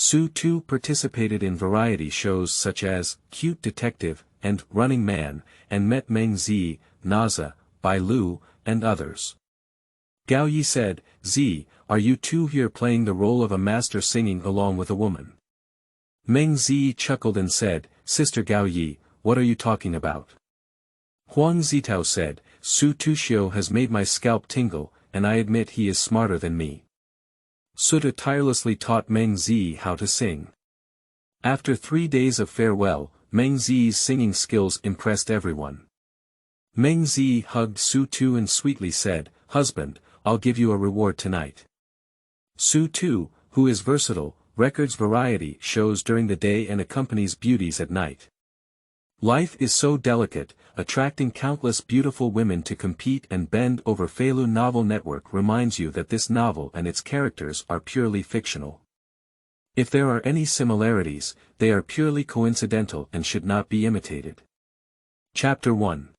Sutu participated in variety shows such as Cute Detective and Running Man, and met Meng Ziyi, Nazha, Bai Lu, and others. Gao Ye said, "Ziyi, are you too here playing the role of a master singing along with a woman?" Meng Ziyi chuckled and said, "Sister Gao Ye, what are you talking about?" Huang Zitao said, Tuxiu has made my scalp tingle, and I admit he is smarter than me. Sutu tirelessly taught Meng Ziyi how to sing. After 3 days of farewell, Meng Ziyi's singing skills impressed everyone. Meng Ziyi hugged Sutu and sweetly said, "Husband, I'll give you a reward tonight." Sutu, who is versatile, records variety shows during the day and accompanies beauties at night. Life is so delicate, attracting countless beautiful women to compete and bend over overFeilu novel network reminds you that this novel and its characters are purely fictional. If there are any similarities, they are purely coincidental and should not be imitated. Chapter 1.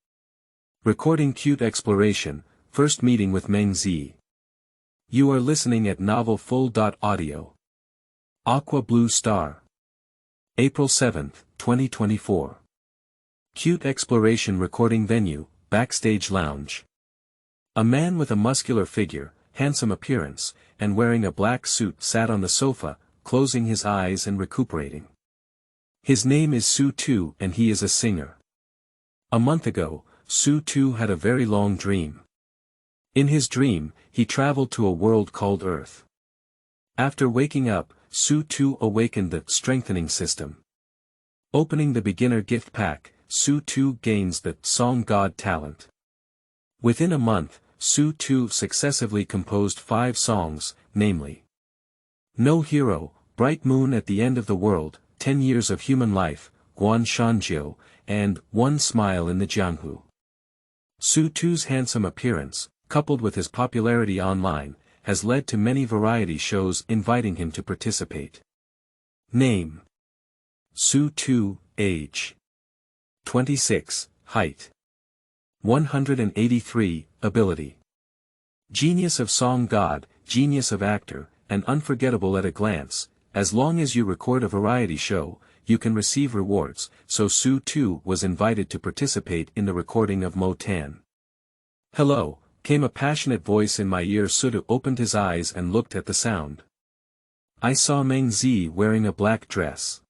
Recording Cute Exploration, First Meeting with Meng Ziyi. You are listening at Novel Full.audio. Aqua Blue Star. April 7, 2024. Cute Exploration Recording Venue, Backstage Lounge. A man with a muscular figure, handsome appearance, and wearing a black suit sat on the sofa, closing his eyes and recuperating. His name is Sutu and he is a singer. A month ago, Sutu had a very long dream. In his dream, he traveled to a world called Earth. After waking up, Sutu awakened the strengthening system. Opening the beginner gift pack, Sutu gains the Song God talent. Within a month, Sutu successively composed 5 songs, namely No Hero, Bright Moon at the End of the World, 10 Years of Human Life, Guan Shanjiu, and One Smile in the Jianghu. Sutu's handsome appearance, coupled with his popularity online, has led to many variety shows inviting him to participate. Name: Sutu. Age: 26, height: 183, ability: Genius of Song God, Genius of Actor, and Unforgettable at a Glance. As long as you record a variety show, you can receive rewards, so Sutu was invited to participate in the recording of Mo Tan. "Hello," came a passionate voice in my ear. Sutu opened his eyes and looked at the sound. I saw Meng Ziyi wearing a black dress.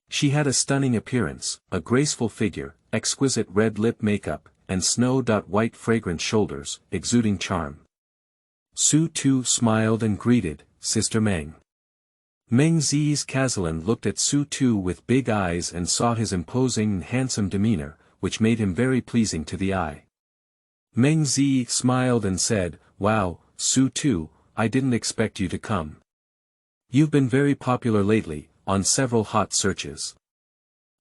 She had a stunning appearance, a graceful figure, exquisite red lip makeup, and snow-white fragrant shoulders, exuding charm. Sutu smiled and greeted, "Sister Meng." Meng Ziyi's Kazalan looked at Sutu with big eyes and saw his imposing and handsome demeanor, which made him very pleasing to the eye. Meng Ziyi smiled and said, "Wow, Sutu, I didn't expect you to come. You've been very popular lately, on several hot searches."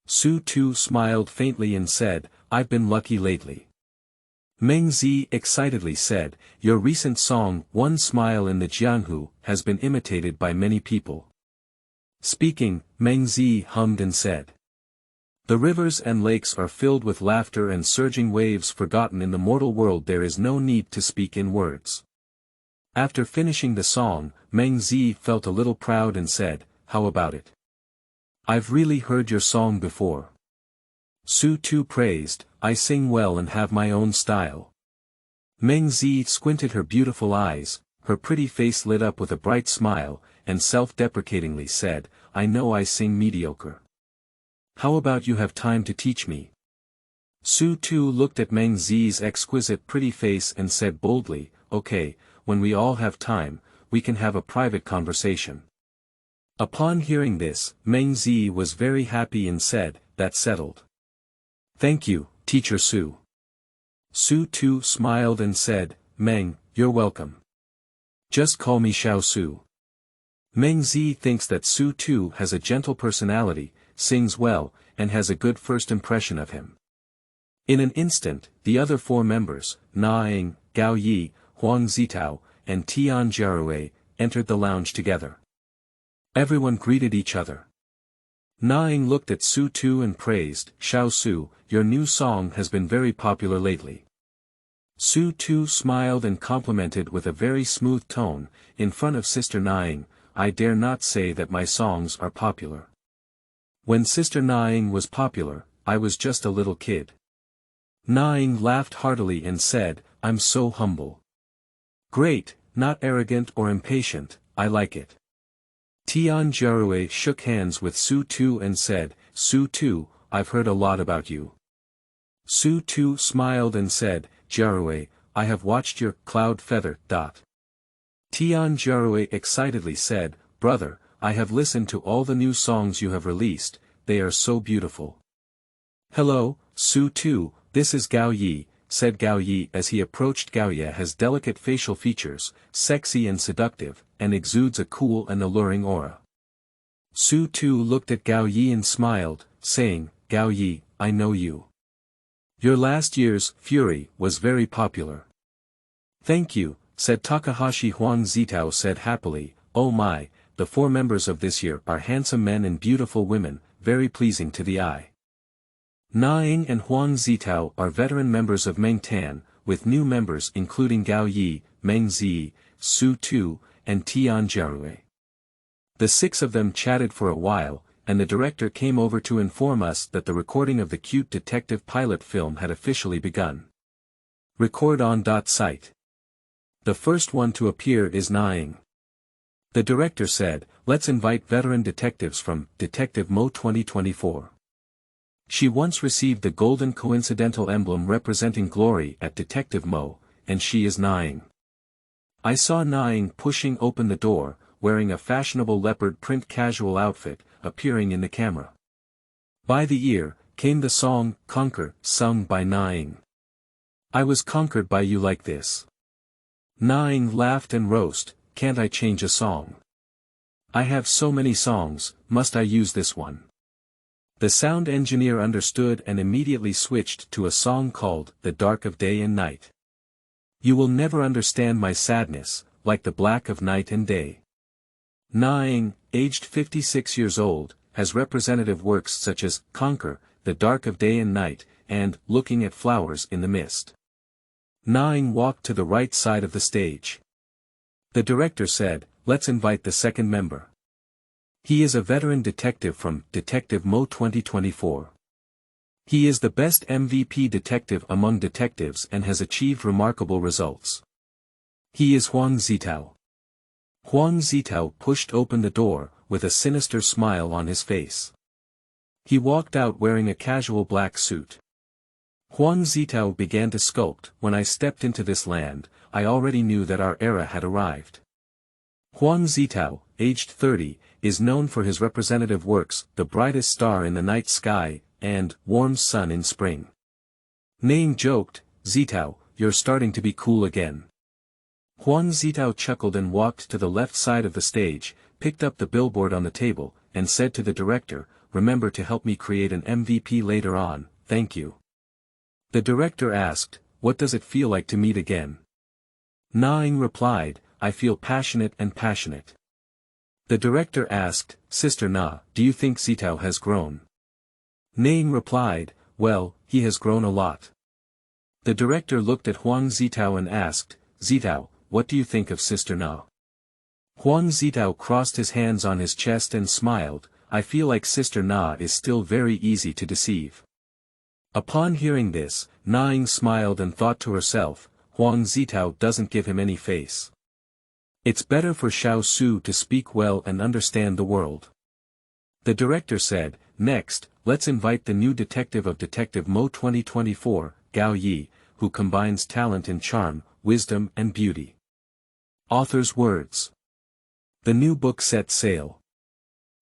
Sutu smiled faintly and said, "I've been lucky lately." Meng Ziyi excitedly said, "Your recent song, One Smile in the Jianghu, has been imitated by many people." Speaking, Meng Ziyi hummed and said, "The rivers and lakes are filled with laughter and surging waves forgotten in the mortal world. There is no need to speak in words." After finishing the song, Meng Ziyi felt a little proud and said, "How about it? I've really heard your song before." Sutu praised, "I sing well and have my own style." Meng Ziyi squinted her beautiful eyes, her pretty face lit up with a bright smile, and self-deprecatingly said, "I know I sing mediocre. How about you have time to teach me?" Sutu looked at Meng Ziyi's exquisite pretty face and said boldly, "Okay, when we all have time, we can have a private conversation." Upon hearing this, Meng Ziyi was very happy and said, "That's settled. Thank you, Teacher Su." Sutu smiled and said, "Meng, you're welcome. Just call me Xiao Su." Meng Ziyi thinks that Sutu has a gentle personality, sings well, and has a good first impression of him. In an instant, the other 4 members, Na, Gao Ye, Huang Zitao, and Tian Jiarue, entered the lounge together. Everyone greeted each other. Na looked at Sutu and praised, "Xiao Su, your new song has been very popular lately." Sutu smiled and complimented with a very smooth tone, in front of Sister Na, I dare not say that my songs are popular. When Sister Na-ing was popular, I was just a little kid. Na-ing laughed heartily and said, I'm so humble. Great, not arrogant or impatient, I like it. Tian Jiarui shook hands with Sutu and said, Sutu, I've heard a lot about you. Sutu smiled and said, Jiarui, I have watched your cloud feather. Tian Jiarui excitedly said, Brother, I have listened to all the new songs you have released, they are so beautiful. Hello, Sutu, this is Gao Ye, said Gao Ye as he approached. Gao Ye has delicate facial features, sexy and seductive, and exudes a cool and alluring aura. Sutu looked at Gao Ye and smiled, saying, Gao Ye, I know you. Your last year's Fury was very popular. Thank you, said Takahashi. Huang Zitao said happily, Oh my, the 4 members of this year are handsome men and beautiful women, very pleasing to the eye. Na-ing and Huang Zitao are veteran members of Meng Tan, with new members including Gao Ye, Meng Ziyi, Sutu, and Tian Jiarui. The 6 of them chatted for a while, and the director came over to inform us that the recording of the cute detective pilot film had officially begun. Record on .site. The first one to appear is Na-ing. The director said, let's invite veteran detectives from Detective Mo 2024. She once received the golden coincidental emblem representing glory at Detective Mo, and she is Na-ing. I saw Na-ing pushing open the door, wearing a fashionable leopard print casual outfit, appearing in the camera. By the ear, came the song, Conquer, sung by Na-ing. I was conquered by you like this. Na-ing laughed and roast, can't I change a song? I have so many songs, must I use this one? The sound engineer understood and immediately switched to a song called, The Dark of Day and Night. You will never understand my sadness, like the black of night and day. Na-ing, aged 56 years old, has representative works such as, Conquer, The Dark of Day and Night, and, Looking at Flowers in the Mist. Na-ing walked to the right side of the stage. The director said, let's invite the second member. He is a veteran detective from Detective Mo 2024. He is the best MVP detective among detectives and has achieved remarkable results. He is Huang Zitao. Huang Zitao pushed open the door, with a sinister smile on his face. He walked out wearing a casual black suit. Huang Zitao began to sculpt. When I stepped into this land, I already knew that our era had arrived. Huang Zitao, aged 30, is known for his representative works, The Brightest Star in the Night Sky, and Warm Sun in Spring. Na-ing joked, Zitao, you're starting to be cool again. Huang Zitao chuckled and walked to the left side of the stage, picked up the billboard on the table, and said to the director, remember to help me create an MVP later on, thank you. The director asked, what does it feel like to meet again? Na-ing replied, I feel passionate and passionate. The director asked, Sister Na, do you think Zitao has grown? Na-ing replied, well, he has grown a lot. The director looked at Huang Zitao and asked, Zitao, what do you think of Sister Na? Huang Zitao crossed his hands on his chest and smiled, I feel like Sister Na is still very easy to deceive. Upon hearing this, Na-ing smiled and thought to herself, Huang Zitao doesn't give him any face. It's better for Xiao Su to speak well and understand the world. The director said, next, let's invite the new detective of Detective Mo 2024, Gao Ye, who combines talent and charm, wisdom and beauty. Author's words. The new book set sail.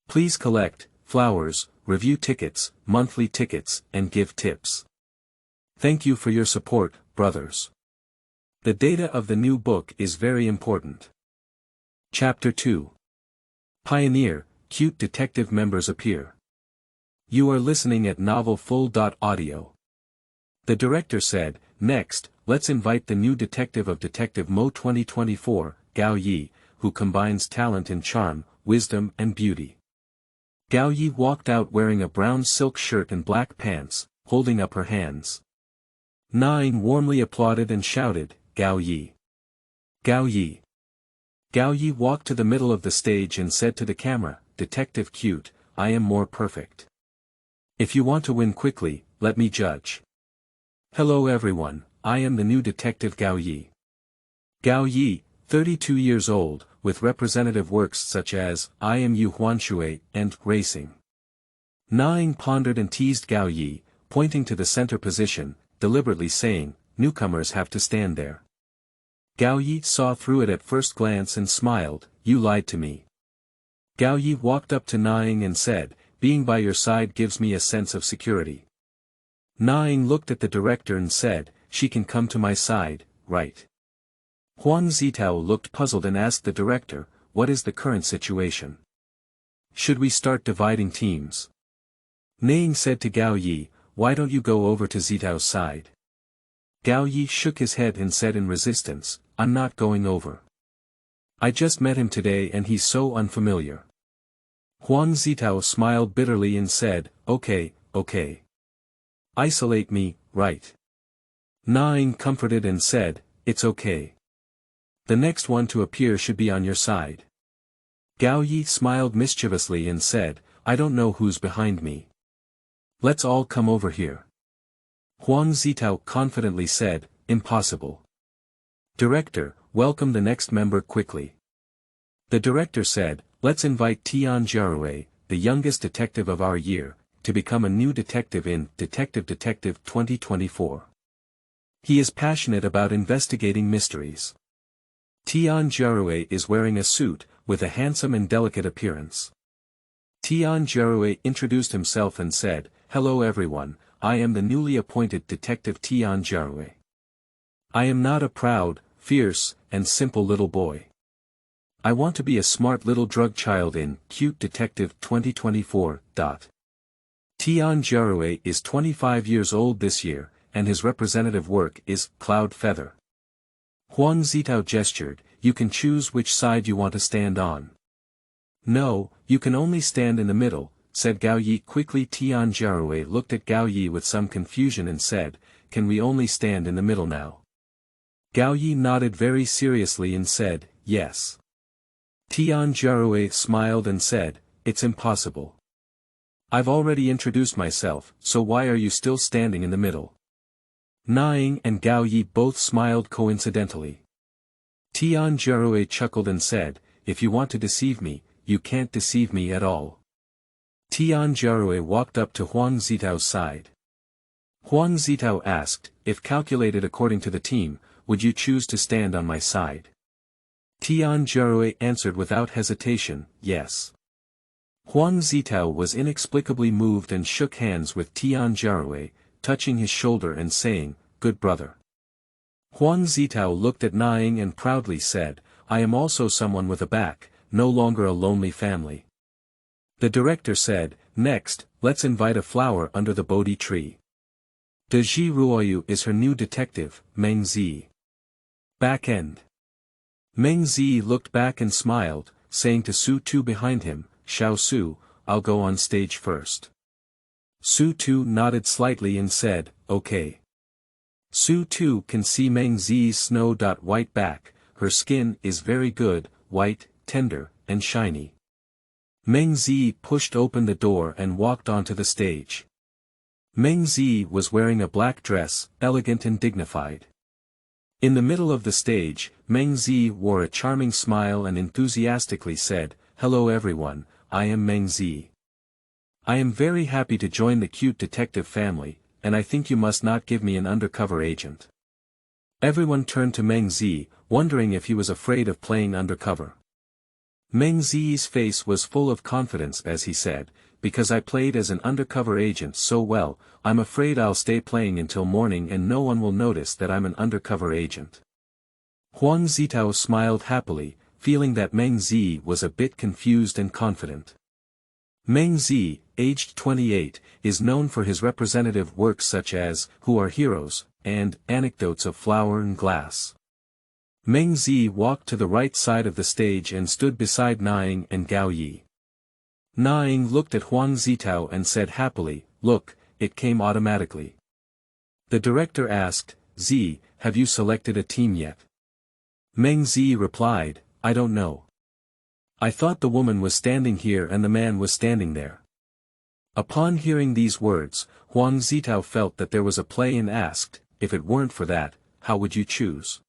Please collect, flowers, review tickets, monthly tickets, and give tips. Thank you for your support, brothers. The data of the new book is very important. Chapter 2. Pioneer, cute detective members appear. You are listening at novelfull.audio. The director said, next, let's invite the new detective of Detective Mo 2024, Gao Ye, who combines talent and charm, wisdom and beauty. Gao Ye walked out wearing a brown silk shirt and black pants, holding up her hands. Na-ing warmly applauded and shouted, Gao Ye. Gao Ye. Gao Ye walked to the middle of the stage and said to the camera, "Detective Cute, I am more perfect. If you want to win quickly, let me judge. Hello everyone, I am the new detective Gao Ye." Gao Ye, 32 years old, with representative works such as I Am You Huanshui and Racing. Nine pondered and teased Gao Ye, pointing to the center position, deliberately saying, "Newcomers have to stand there." Gao Ye saw through it at first glance and smiled, "You lied to me." Gao Ye walked up to Naing and said, "Being by your side gives me a sense of security." Naing looked at the director and said, "She can come to my side, right?" Huang Zitao looked puzzled and asked the director, "What is the current situation? Should we start dividing teams?" Naing said to Gao Ye, "Why don't you go over to Zitao's side?" Gao Ye shook his head and said in resistance, "I'm not going over. I just met him today and he's so unfamiliar." Huang Zitao smiled bitterly and said, Okay. Isolate me, right?" Naing comforted and said, "It's okay. The next one to appear should be on your side." Gao Ye smiled mischievously and said, "I don't know who's behind me. Let's all come over here." Huang Zitao confidently said, "Impossible. Director, welcome the next member quickly." The director said, "Let's invite Tian Jiarui, the youngest detective of our year, to become a new detective in Detective 2024. He is passionate about investigating mysteries." Tian Jiarui is wearing a suit, with a handsome and delicate appearance. Tian Jiarui introduced himself and said, "Hello everyone, I am the newly appointed Detective Tian Jiarui. I am not a proud, fierce, and simple little boy. I want to be a smart little drug child in Cute Detective 2024. Tian Jiarui is 25 years old this year, and his representative work is Cloud Feather." Huang Zitao gestured, "You can choose which side you want to stand on." "No, you can only stand in the middle," said Gao Ye quickly. Tian Jiarui looked at Gao Ye with some confusion and said, "Can we only stand in the middle now?" Gao Ye nodded very seriously and said, "Yes." Tian Jiarui smiled and said, "It's impossible. I've already introduced myself, so why are you still standing in the middle?" Naing and Gao Ye both smiled coincidentally. Tian Jiarui chuckled and said, "If you want to deceive me, you can't deceive me at all." Tian Jiarui walked up to Huang Zitao's side. Huang Zitao asked, "If calculated according to the team, would you choose to stand on my side?" Tian Jiarui answered without hesitation, "Yes." Huang Zitao was inexplicably moved and shook hands with Tian Jiarui, touching his shoulder and saying, "Good brother." Huang Zitao looked at Naing and proudly said, "I am also someone with a back, no longer a lonely family." The director said, "Next, let's invite a flower under the Bodhi tree. Dese Ruoyu is her new detective, Meng Ziyi." Back end. Meng Ziyi looked back and smiled, saying to Sutu behind him, "Xiao Su, I'll go on stage first." Sutu nodded slightly and said, "Okay." Sutu can see Meng Ziyi's snow-white back, her skin is very good, white, tender, and shiny. Meng Ziyi pushed open the door and walked onto the stage. Meng Ziyi was wearing a black dress, elegant and dignified. In the middle of the stage, Meng Ziyi wore a charming smile and enthusiastically said, "Hello everyone, I am Meng Ziyi. I am very happy to join the Cute Detective family, and I think you must not give me an undercover agent." Everyone turned to Meng Ziyi, wondering if he was afraid of playing undercover. Meng Ziyi's face was full of confidence as he said, "Because I played as an undercover agent so well, I'm afraid I'll stay playing until morning and no one will notice that I'm an undercover agent." Huang Zitao smiled happily, feeling that Meng Ziyi was a bit confused and confident. Meng Ziyi, aged 28, is known for his representative works such as Who Are Heroes and Anecdotes of Flower and Glass. Meng Ziyi walked to the right side of the stage and stood beside Naing and Gao Ye. Naing looked at Huang Zitao and said happily, "Look, it came automatically." The director asked, "Ziyi, have you selected a team yet?" Meng Ziyi replied, I don't know. I thought the woman was standing here and the man was standing there. Upon hearing these words, Huang Zitao felt that there was a play and asked, if it weren't for that, how would you choose?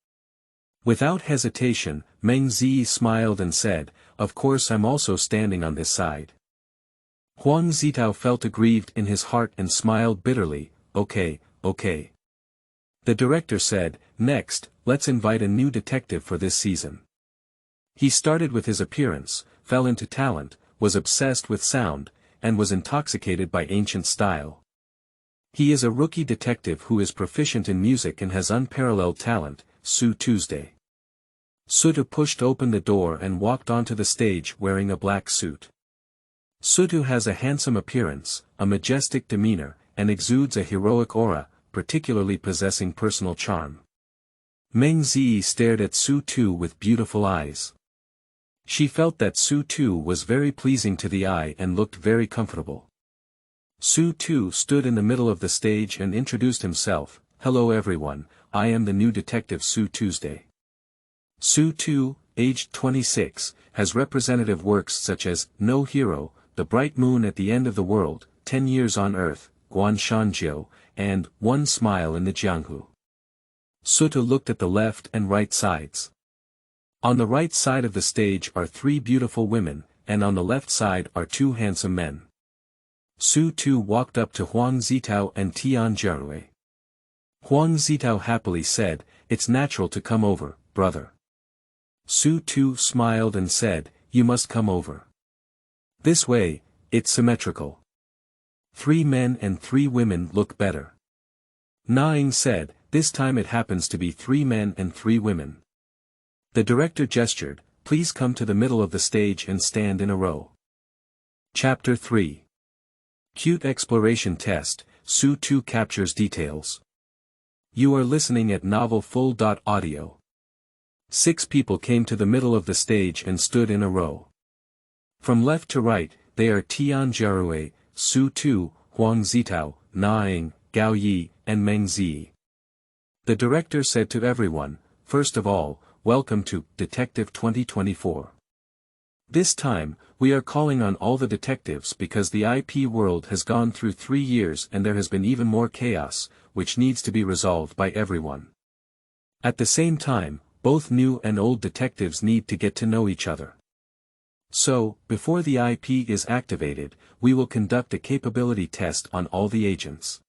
Without hesitation, Meng Ziyi smiled and said, of course I'm also standing on this side. Huang Zitao felt aggrieved in his heart and smiled bitterly, okay. The director said, next, let's invite a new detective for this season. He started with his appearance, fell into talent, was obsessed with sound, and was intoxicated by ancient style. He is a rookie detective who is proficient in music and has unparalleled talent, Tuesday. Sutu pushed open the door and walked onto the stage wearing a black suit. Sutu has a handsome appearance, a majestic demeanor, and exudes a heroic aura, particularly possessing personal charm. Meng Ziyi stared at Sutu with beautiful eyes. She felt that Sutu was very pleasing to the eye and looked very comfortable. Sutu stood in the middle of the stage and introduced himself, hello everyone, I am the new detective Tuesday. Sutu, aged 26, has representative works such as No Hero, The Bright Moon at the End of the World, 10 Years on Earth, Guanshanjiu, and One Smile in the Jianghu. Sutu looked at the left and right sides. On the right side of the stage are 3 beautiful women, and on the left side are 2 handsome men. Sutu walked up to Huang Zitao and Tian Zhirui. Huang Zitao happily said, it's natural to come over, brother. Sutu smiled and said, you must come over. This way, it's symmetrical. 3 men and 3 women look better. Naing said, this time it happens to be 3 men and 3 women. The director gestured, please come to the middle of the stage and stand in a row. Chapter 3. Cute Exploration Test, Sutu captures details. You are listening at novel full.audio. 6 people came to the middle of the stage and stood in a row. From left to right, they are Tian Zhirui, Sutu, Huang Zitao, Naing, Gao Ye, and Meng Ziyi. The director said to everyone, first of all, welcome to Detective 2024. This time, we are calling on all the detectives because the IP world has gone through 3 years and there has been even more chaos, which needs to be resolved by everyone. At the same time, both new and old detectives need to get to know each other. So, before the IP is activated, we will conduct a capability test on all the agents.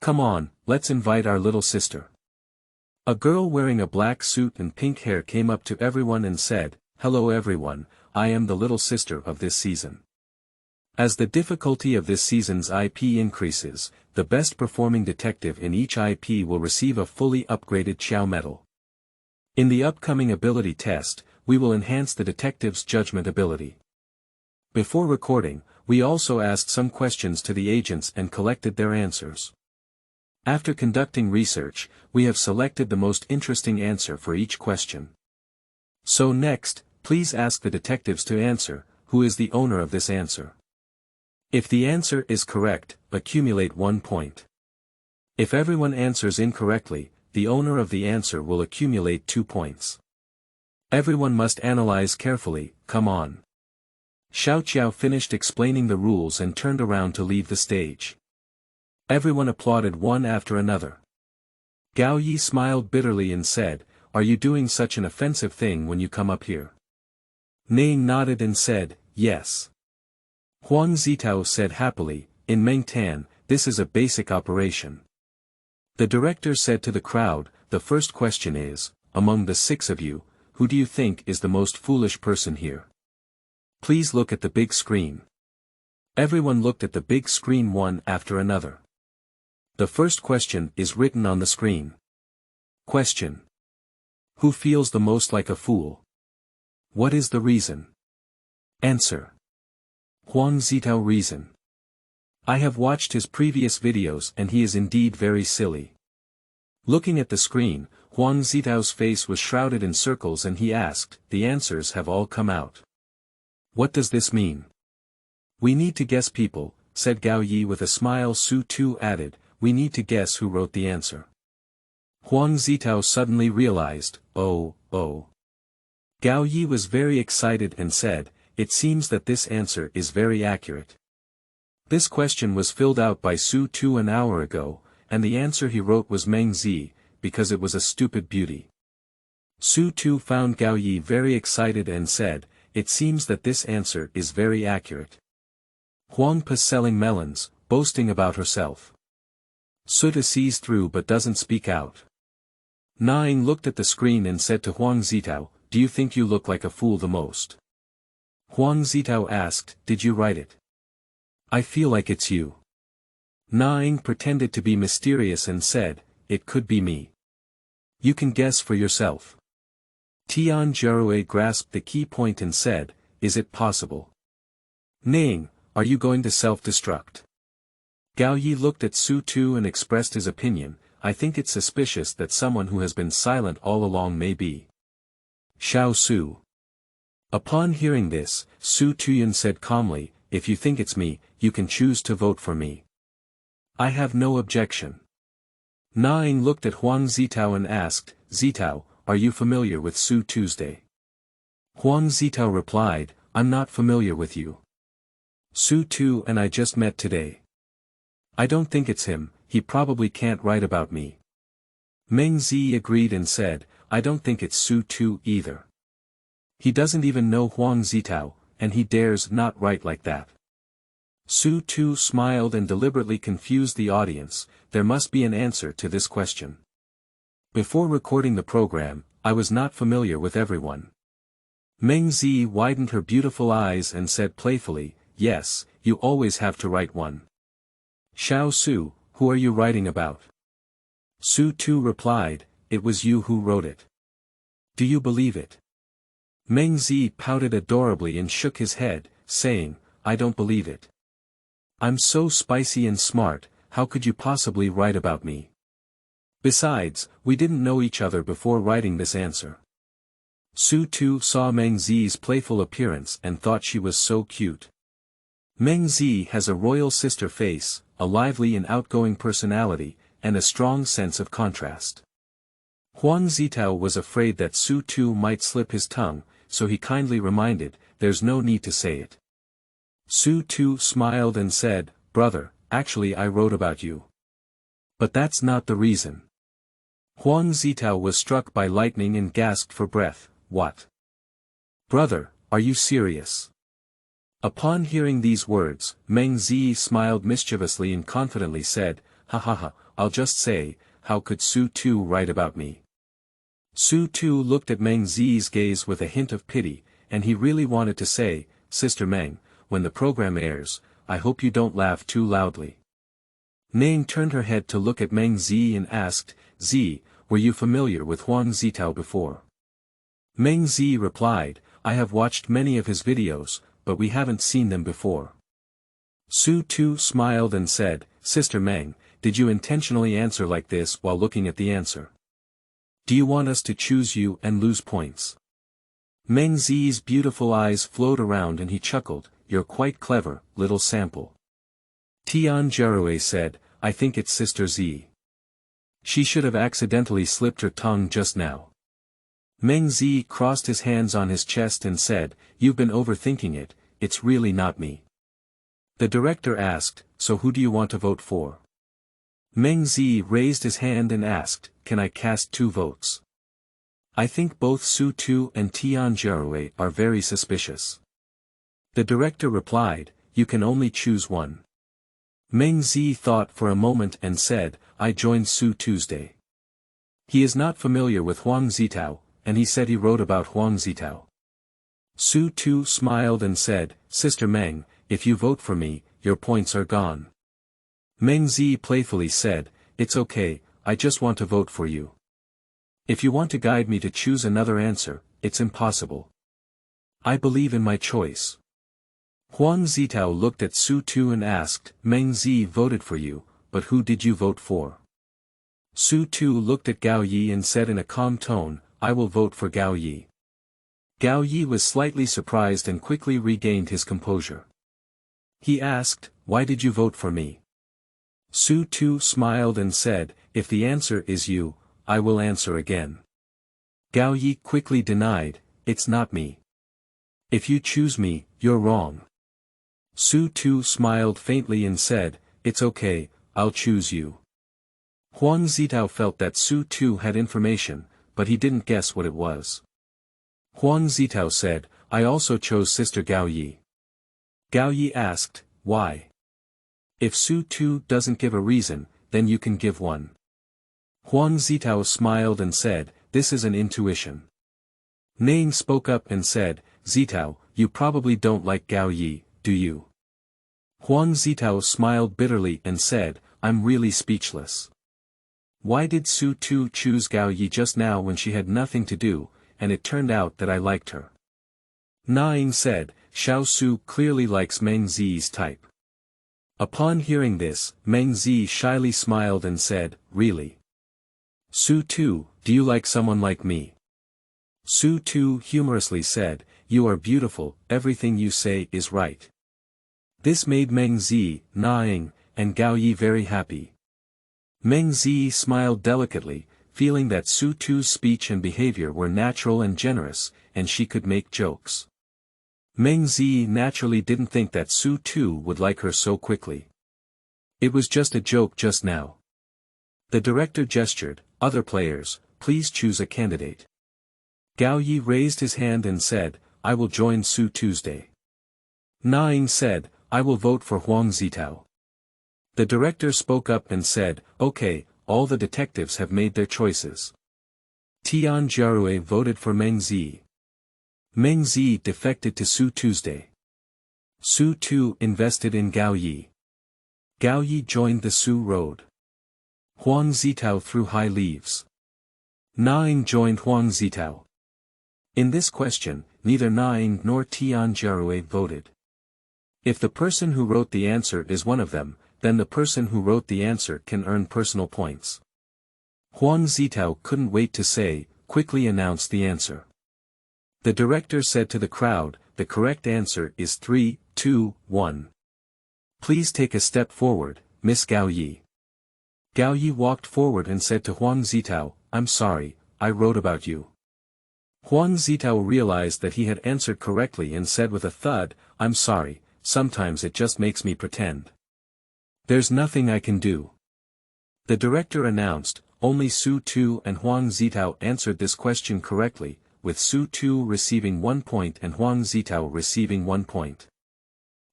Come on, let's invite our little sister. A girl wearing a black suit and pink hair came up to everyone and said, hello everyone, I am the little sister of this season. As the difficulty of this season's IP increases, the best performing detective in each IP will receive a fully upgraded Xiao medal. In the upcoming ability test, we will enhance the detective's judgment ability. Before recording, we also asked some questions to the agents and collected their answers. After conducting research, we have selected the most interesting answer for each question. So next, please ask the detectives to answer, who is the owner of this answer. If the answer is correct, accumulate 1 point. If everyone answers incorrectly, the owner of the answer will accumulate 2 points. Everyone must analyze carefully, come on. Xiaoqiao finished explaining the rules and turned around to leave the stage. Everyone applauded one after another. Gao Ye smiled bitterly and said, are you doing such an offensive thing when you come up here? Naing nodded and said, yes. Huang Zitao said happily, in Meng Tan, this is a basic operation. The director said to the crowd, the first question is, among the 6 of you, who do you think is the most foolish person here? Please look at the big screen. Everyone looked at the big screen one after another. The first question is written on the screen. Question. Who feels the most like a fool? What is the reason? Answer. Huang Zitao reason. I have watched his previous videos and he is indeed very silly. Looking at the screen, Huang Zitao's face was shrouded in circles and he asked, the answers have all come out. What does this mean? We need to guess people, said Gao Ye with a smile. Sutu added, we need to guess who wrote the answer. Huang Zitao suddenly realized, oh. Gao Ye was very excited and said, "It seems that this answer is very accurate. This question was filled out by Sutu an hour ago, and the answer he wrote was Meng Ziyi, because it was a stupid beauty." Sutu found Gao Ye very excited and said, "It seems that this answer is very accurate. Huang Pa selling melons, boasting about herself. Sutu sees through but doesn't speak out." Nine looked at the screen and said to Huang Zitao, "Do you think you look like a fool the most?" Huang Zitao asked, "Did you write it?" "I feel like it's you." Nine pretended to be mysterious and said, "It could be me. You can guess for yourself." Tiangle grasped the key point and said, "Is it possible? Ning, are you going to self-destruct?" Gao Ye looked at Sutu and expressed his opinion, "I think it's suspicious that someone who has been silent all along may be Xiao Su." Upon hearing this, Su Tuyan said calmly, "If you think it's me, you can choose to vote for me. I have no objection." Nine looked at Huang Zitao and asked, "Zitao, are you familiar with Su Tuesday?" Huang Zitao replied, "I'm not familiar with you. Su Tu and I just met today. I don't think it's him, he probably can't write about me." Meng Ziyi agreed and said, "I don't think it's Su Tu either. He doesn't even know Huang Zitao, and he dares not write like that." Su Tu smiled and deliberately confused the audience. There must be an answer to this question. Before recording the program, I was not familiar with everyone. Meng Ziyi widened her beautiful eyes and said playfully, "Yes, you always have to write one." "Xiao Su, who are you writing about?" Su Tu replied, "It was you who wrote it. Do you believe it?" Meng Ziyi pouted adorably and shook his head, saying, "I don't believe it. I'm so spicy and smart, how could you possibly write about me? Besides, we didn't know each other before writing this answer." Su Tu saw Meng Ziyi's playful appearance and thought she was so cute. Meng Ziyi has a royal sister face, a lively and outgoing personality, and a strong sense of contrast. Huang Zitao was afraid that Su Tu might slip his tongue, so he kindly reminded, "There's no need to say it." Su Tu smiled and said, "Brother, actually I wrote about you. But that's not the reason." Huang Zitao was struck by lightning and gasped for breath, "What? Brother, are you serious?" Upon hearing these words, Meng Ziyi smiled mischievously and confidently said, "Ha ha ha, I'll just say, how could Su Tu write about me?" Su Tu looked at Meng Ziyi's gaze with a hint of pity, and he really wanted to say, "Sister Meng, when the program airs, I hope you don't laugh too loudly." Ning turned her head to look at Meng Ziyi and asked, "Ziyi, were you familiar with Huang Zitao before?" Meng Ziyi replied, "I have watched many of his videos, but we haven't seen them before." Su Tu smiled and said, "Sister Meng, did you intentionally answer like this while looking at the answer? Do you want us to choose you and lose points?" Meng Ziyi's beautiful eyes flowed around and he chuckled, "You're quite clever, little sample." Tiangle said, "I think it's Sister Ziyi. She should have accidentally slipped her tongue just now." Meng Ziyi crossed his hands on his chest and said, "You've been overthinking it, it's really not me." The director asked, "So who do you want to vote for?" Meng Ziyi raised his hand and asked, "Can I cast 2 votes? I think both Su Tu and Tiangle are very suspicious." The director replied, "You can only choose one." Meng Ziyi thought for a moment and said, "I join Su Tuesday. He is not familiar with Huang Zitao, and he said he wrote about Huang Zitao." Su Tu smiled and said, "Sister Meng, if you vote for me, your points are gone." Meng Ziyi playfully said, "It's okay, I just want to vote for you. If you want to guide me to choose another answer, it's impossible. I believe in my choice." Huang Zitao looked at Su Tu and asked, "Meng Ziyi voted for you, but who did you vote for?" Su Tu looked at Gao Ye and said in a calm tone, "I will vote for Gao Ye." Gao Ye was slightly surprised and quickly regained his composure. He asked, "Why did you vote for me?" Su Tu smiled and said, "If the answer is you, I will answer again." Gao Ye quickly denied, it's not me. If you choose me, you're wrong. Sutu smiled faintly and said, it's okay, I'll choose you. Huang Zitao felt that Sutu had information, but he didn't guess what it was. Huang Zitao said, I also chose Sister Gao Ye. Gao Ye asked, why? If Sutu doesn't give a reason, then you can give one. Huang Zitao smiled and said, this is an intuition. Meng spoke up and said, Zitao, you probably don't like Gao Ye, do you? Huang Zitao smiled bitterly and said, I'm really speechless. Why did Sutu choose Gao Ye just now when she had nothing to do, and it turned out that I liked her? Meng said, Xiao Su clearly likes Meng Ziyi's type. Upon hearing this, Meng Ziyi shyly smiled and said, really? Sutu, do you like someone like me? Sutu humorously said, you are beautiful, everything you say is right. This made Meng Ziyi, Meng, and Gao Ye very happy. Meng Ziyi smiled delicately, feeling that Sutu's speech and behavior were natural and generous, and she could make jokes. Meng Ziyi naturally didn't think that Sutu would like her so quickly. It was just a joke just now. The director gestured, other players, please choose a candidate. Gao Ye raised his hand and said, I will join Su Tuesday. Meng said, I will vote for Huang Zitao. The director spoke up and said, okay, all the detectives have made their choices. Tian Jiarue voted for Meng Ziyi. Meng Ziyi defected to Su Tuesday. Su Tu invested in Gao Ye. Gao Ye joined the Su Road. Huang Zitao threw high leaves. Meng joined Huang Zitao. In this question, neither Meng nor Tian Jiarue voted. If the person who wrote the answer is one of them, then the person who wrote the answer can earn personal points. Huang Zitao couldn't wait to say, quickly announce the answer. The director said to the crowd, the correct answer is 3, 2, 1. Please take a step forward, Miss Gao Ye. Gao Ye walked forward and said to Huang Zitao, I'm sorry, I wrote about you. Huang Zitao realized that he had answered correctly and said with a thud, I'm sorry, sometimes it just makes me pretend. There's nothing I can do. The director announced, only Su Tu and Huang Zitao answered this question correctly, with Su Tu receiving 1 point and Huang Zitao receiving 1 point.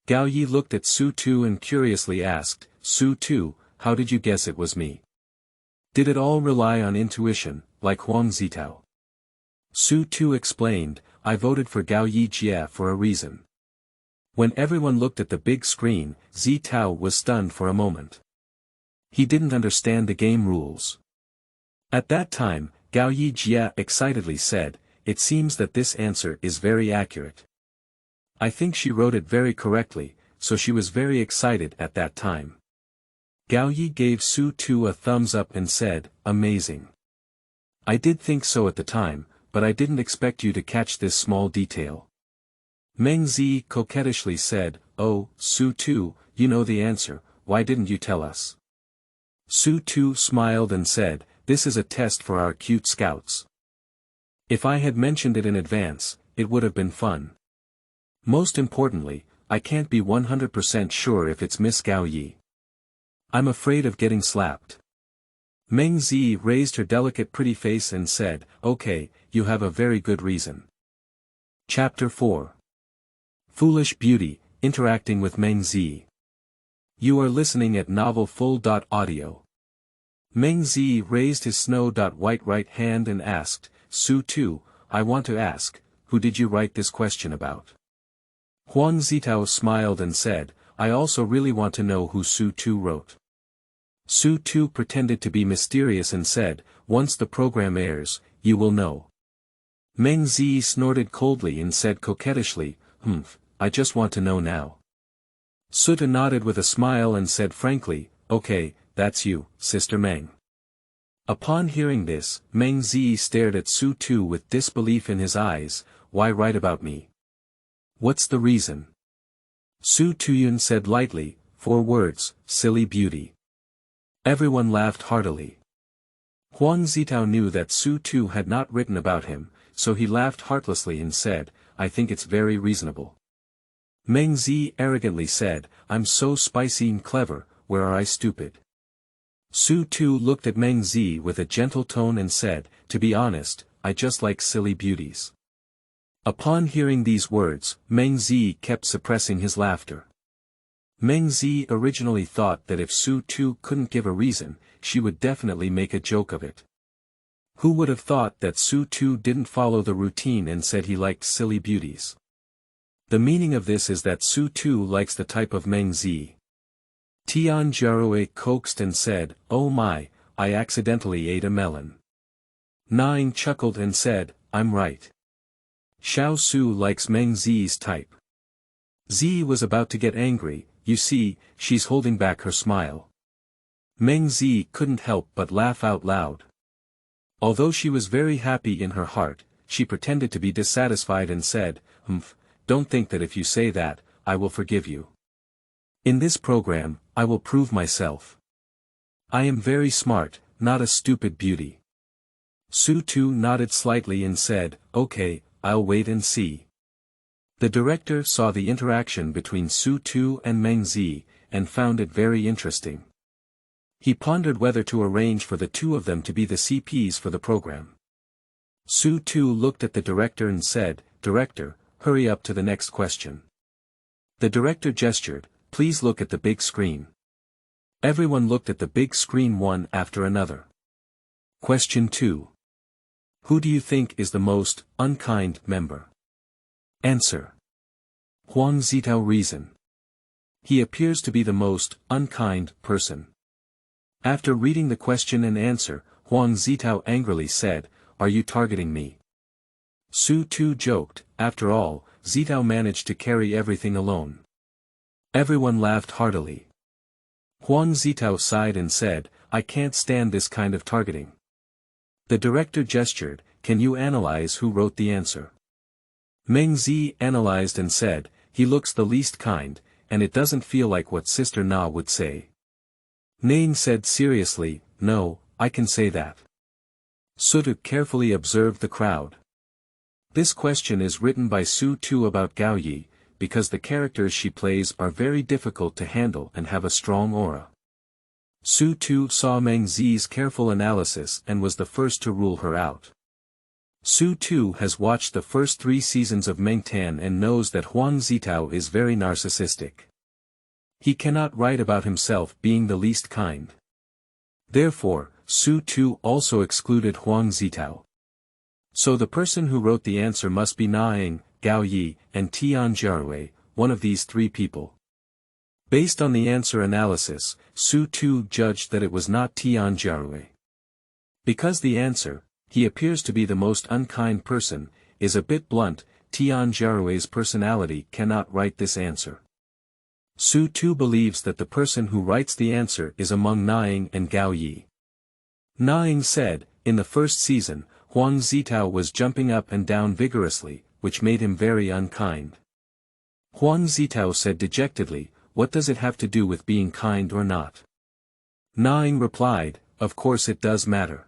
Gao Ye looked at Su Tu and curiously asked, Su Tu, how did you guess it was me? Did it all rely on intuition, like Huang Zitao? Su Tu explained, I voted for Gao Ye Jia for a reason. When everyone looked at the big screen, Zitao was stunned for a moment. He didn't understand the game rules. At that time, Gao Ye Jia excitedly said, it seems that this answer is very accurate. I think she wrote it very correctly, so she was very excited at that time. Gao Ye gave Su Tu a thumbs up and said, amazing. I did think so at the time, but I didn't expect you to catch this small detail. Meng Ziyi coquettishly said, oh, Su Tu, you know the answer, why didn't you tell us? Su Tu smiled and said, this is a test for our cute scouts. If I had mentioned it in advance, it would have been fun. Most importantly, I can't be 100% sure if it's Miss Gao Ye. I'm afraid of getting slapped. Meng Ziyi raised her delicate pretty face and said, okay, you have a very good reason. Chapter 4. Foolish Beauty, Interacting with Meng Ziyi. You are listening at Novel Full.audio. Meng Ziyi raised his snow-white right hand and asked, Su Tu, I want to ask, who did you write this question about? Huang Zitao smiled and said, I also really want to know who Su Tu wrote. Su Tu pretended to be mysterious and said, once the program airs, you will know. Meng Ziyi snorted coldly and said coquettishly, I just want to know now. Sutu nodded with a smile and said frankly, okay, that's you, Sister Meng. Upon hearing this, Meng Ziyi stared at Su Tu with disbelief in his eyes, why write about me? What's the reason? Su Tuyun said lightly, 4 words, silly beauty. Everyone laughed heartily. Huang Zitao knew that Su Tu had not written about him, so he laughed heartlessly and said, I think it's very reasonable. Meng Ziyi arrogantly said, I'm so spicy and clever, where are I stupid? Sutu looked at Meng Ziyi with a gentle tone and said, to be honest, I just like silly beauties. Upon hearing these words, Meng Ziyi kept suppressing his laughter. Meng Ziyi originally thought that if Sutu couldn't give a reason, she would definitely make a joke of it. Who would have thought that Sutu didn't follow the routine and said he liked silly beauties? The meaning of this is that Sutu likes the type of Meng Ziyi. Tianjie coaxed and said, oh my, I accidentally ate a melon. Nine chuckled and said, I'm right. Xiao Su likes Meng Ziyi's type. Ziyi was about to get angry, you see, she's holding back her smile. Meng Ziyi couldn't help but laugh out loud. Although she was very happy in her heart, she pretended to be dissatisfied and said, don't think that if you say that, I will forgive you. In this program, I will prove myself. I am very smart, not a stupid beauty. Sutu nodded slightly and said, okay, I'll wait and see. The director saw the interaction between Sutu and Meng Ziyi, and found it very interesting. He pondered whether to arrange for the two of them to be the CPs for the program. Sutu looked at the director and said, Director, hurry up to the next question. The director gestured, please look at the big screen. Everyone looked at the big screen one after another. Question 2. Who do you think is the most unkind member? Answer. Huang Zitao. Reason. He appears to be the most unkind person. After reading the question and answer, Huang Zitao angrily said, are you targeting me? Sutu joked, after all, Zitao managed to carry everything alone. Everyone laughed heartily. Huang Zitao sighed and said, I can't stand this kind of targeting. The director gestured, can you analyze who wrote the answer? Meng Ziyi analyzed and said, he looks the least kind, and it doesn't feel like what Sister Na would say. Nain said seriously, no, I can say that. Sutu carefully observed the crowd. This question is written by Sutu about Gao Ye, because the characters she plays are very difficult to handle and have a strong aura. Sutu saw Meng Ziyi's careful analysis and was the first to rule her out. Sutu has watched the first 3 seasons of Meng Tan and knows that Huang Zitao is very narcissistic. He cannot write about himself being the least kind. Therefore, Sutu also excluded Huang Zitao. So the person who wrote the answer must be Na, Gao Ye, and Tianjie, one of these 3 people. Based on the answer analysis, Sutu judged that it was not Tianjie. Because the answer, he appears to be the most unkind person, is a bit blunt, Tianjie's personality cannot write this answer. Sutu believes that the person who writes the answer is among Naing and Gao Ye. Naing said, in the first season, Huang Zitao was jumping up and down vigorously, which made him very unkind. Huang Zitao said dejectedly, what does it have to do with being kind or not? Naing replied, of course it does matter.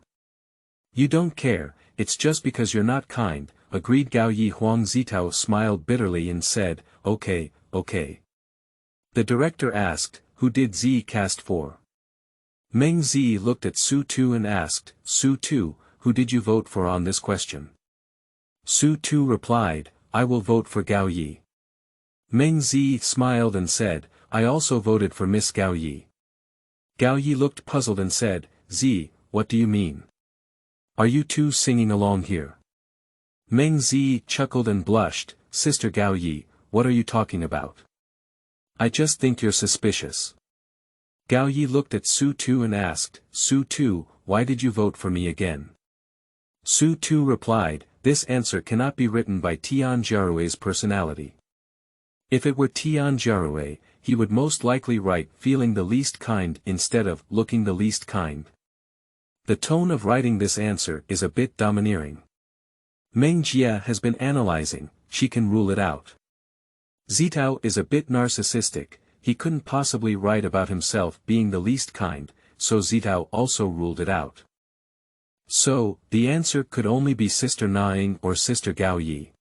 You don't care, it's just because you're not kind, agreed Gao Ye. Huang Zitao smiled bitterly and said, okay. The director asked, who did Ziyi cast for? Meng Ziyi looked at Sutu and asked, Sutu, who did you vote for on this question? Sutu replied, I will vote for Gao Ye. Meng Ziyi smiled and said, I also voted for Miss Gao Ye. Gao Ye looked puzzled and said, Ziyi, what do you mean? Are you two singing along here? Meng Ziyi chuckled and blushed, Sister Gao Ye, what are you talking about? I just think you're suspicious. Gao Ye looked at Sutu and asked, Sutu, why did you vote for me again? Sutu replied, this answer cannot be written by Tianjie's personality. If it were Tianjie, he would most likely write feeling the least kind instead of looking the least kind. The tone of writing this answer is a bit domineering. Meng Ziyi has been analyzing, she can rule it out. Zitao is a bit narcissistic, he couldn't possibly write about himself being the least kind, so Zitao also ruled it out. So, the answer could only be Sister Naing or Sister Gao Ye.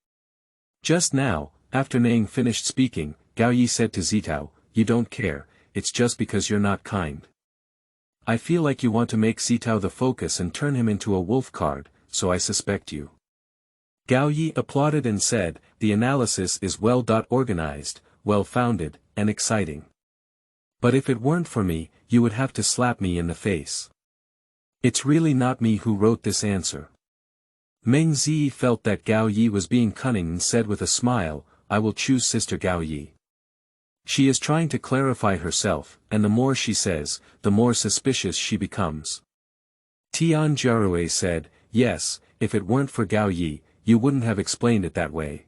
Just now, after Naing finished speaking, Gao Ye said to Zitao, "You don't care, it's just because you're not kind. I feel like you want to make Zitao the focus and turn him into a wolf card, so I suspect you." Gao Ye applauded and said, "The analysis is well organized, well-founded, and exciting. But if it weren't for me, you would have to slap me in the face. It's really not me who wrote this answer." Meng Ziyi felt that Gao Ye was being cunning and said with a smile, "I will choose Sister Gao Ye. She is trying to clarify herself, and the more she says, the more suspicious she becomes." Tian Jiarui said, "Yes, if it weren't for Gao Ye, you wouldn't have explained it that way.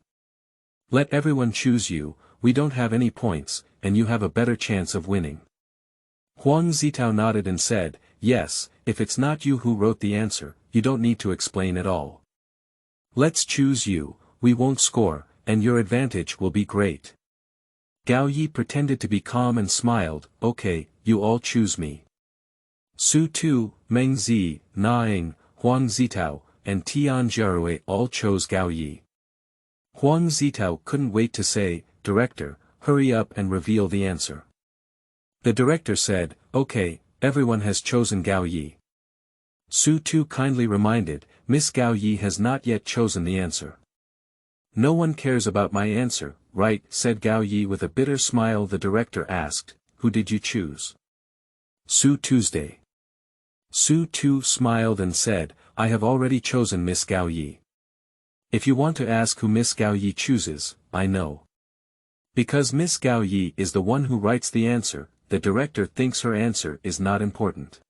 Let everyone choose you, we don't have any points, and you have a better chance of winning." Huang Zitao nodded and said, "Yes, if it's not you who wrote the answer, you don't need to explain at all. Let's choose you, we won't score, and your advantage will be great." Gao Ye pretended to be calm and smiled, "Okay, you all choose me." Sutu, Meng Ziyi, Naing, Huang Zitao, and Tian Jiarui all chose Gao Ye. Huang Zitao couldn't wait to say, "Director, hurry up and reveal the answer." The director said, "Okay, everyone has chosen Gao Ye." Sutu kindly reminded, "Miss Gao Ye has not yet chosen the answer." "No one cares about my answer, right?" said Gao Ye with a bitter smile. The director asked, "Who did you choose?" "Su Tuesday." Sutu smiled and said, "I have already chosen Miss Gao Ye. If you want to ask who Miss Gao Ye chooses, I know. Because Miss Gao Ye is the one who writes the answer, the director thinks her answer is not important."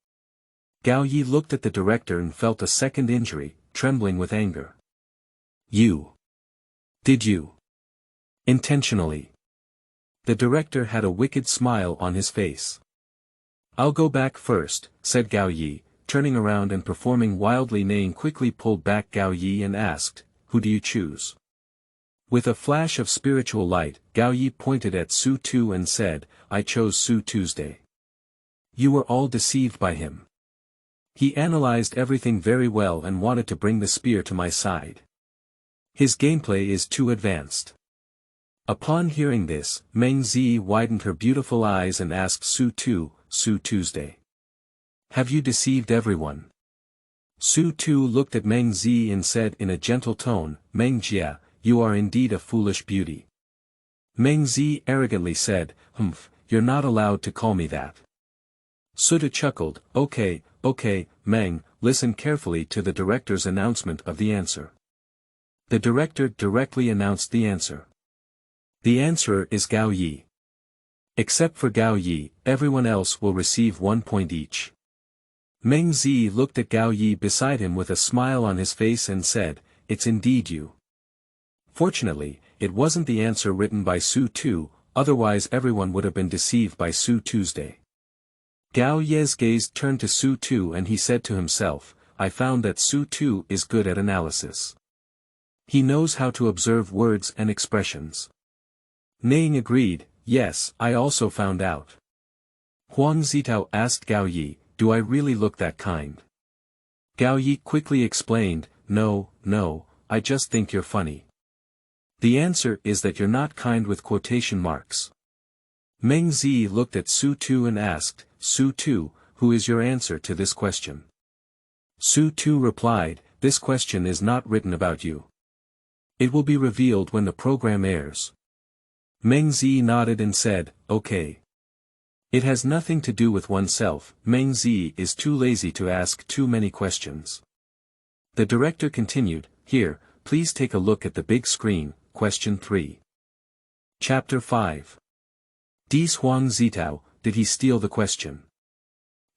Gao Ye looked at the director and felt a second injury, trembling with anger. "You. Did you? Intentionally?" The director had a wicked smile on his face. "I'll go back first," said Gao Ye, turning around and performing wildly. Naing quickly pulled back Gao Ye and asked, "Who do you choose?" With a flash of spiritual light, Gao Ye pointed at Sutu and said, "I chose Su Tuesday. You were all deceived by him. He analyzed everything very well and wanted to bring the spear to my side. His gameplay is too advanced." Upon hearing this, Meng Ziyi widened her beautiful eyes and asked Sutu, "Su Tuesday. Have you deceived everyone?" Sutu looked at Meng Ziyi and said in a gentle tone, "Meng Jia, you are indeed a foolish beauty." Meng Ziyi arrogantly said, "Humph, you're not allowed to call me that." Sutu chuckled, Okay, Meng, listen carefully to the director's announcement of the answer." The director directly announced the answer. The answer is Gao Ye. Except for Gao Ye, everyone else will receive 1 point each. Meng Ziyi looked at Gao Ye beside him with a smile on his face and said, "It's indeed you." Fortunately, it wasn't the answer written by Sutu, otherwise everyone would have been deceived by Su Tuesday. Gao Ye's gaze turned to Sutu and he said to himself, "I found that Sutu is good at analysis. He knows how to observe words and expressions." Naing agreed, "Yes, I also found out." Huang Zitao asked Gao Ye, "Do I really look that kind?" Gao Ye quickly explained, No, I just think you're funny. The answer is that you're not kind with quotation marks." Meng Ziyi looked at Sutu and asked, "Sutu, who is your answer to this question?" Sutu replied, "This question is not written about you. It will be revealed when the program airs." Meng Ziyi nodded and said, "Okay." It has nothing to do with oneself. Meng Ziyi is too lazy to ask too many questions. The director continued, "Here, please take a look at the big screen, question 3. Chapter 5. Dese Huang Zitao, did he steal the question?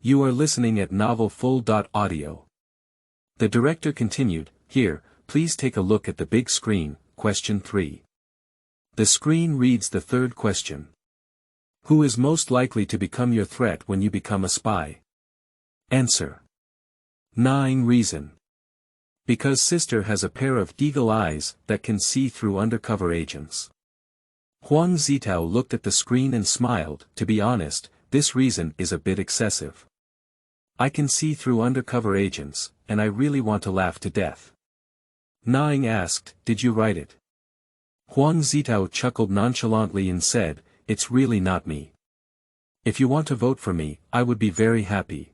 You are listening at novel full.audio. The director continued, "Here, please take a look at the big screen, question 3. The screen reads the third question. Who is most likely to become your threat when you become a spy? Answer. 9 Reason. Because sister has a pair of eagle eyes that can see through undercover agents." Huang Zitao looked at the screen and smiled. To be honest, this reason is a bit excessive. I can see through undercover agents, and I really want to laugh to death. Naing asked, did you write it? Huang Zitao chuckled nonchalantly and said, it's really not me. If you want to vote for me, I would be very happy.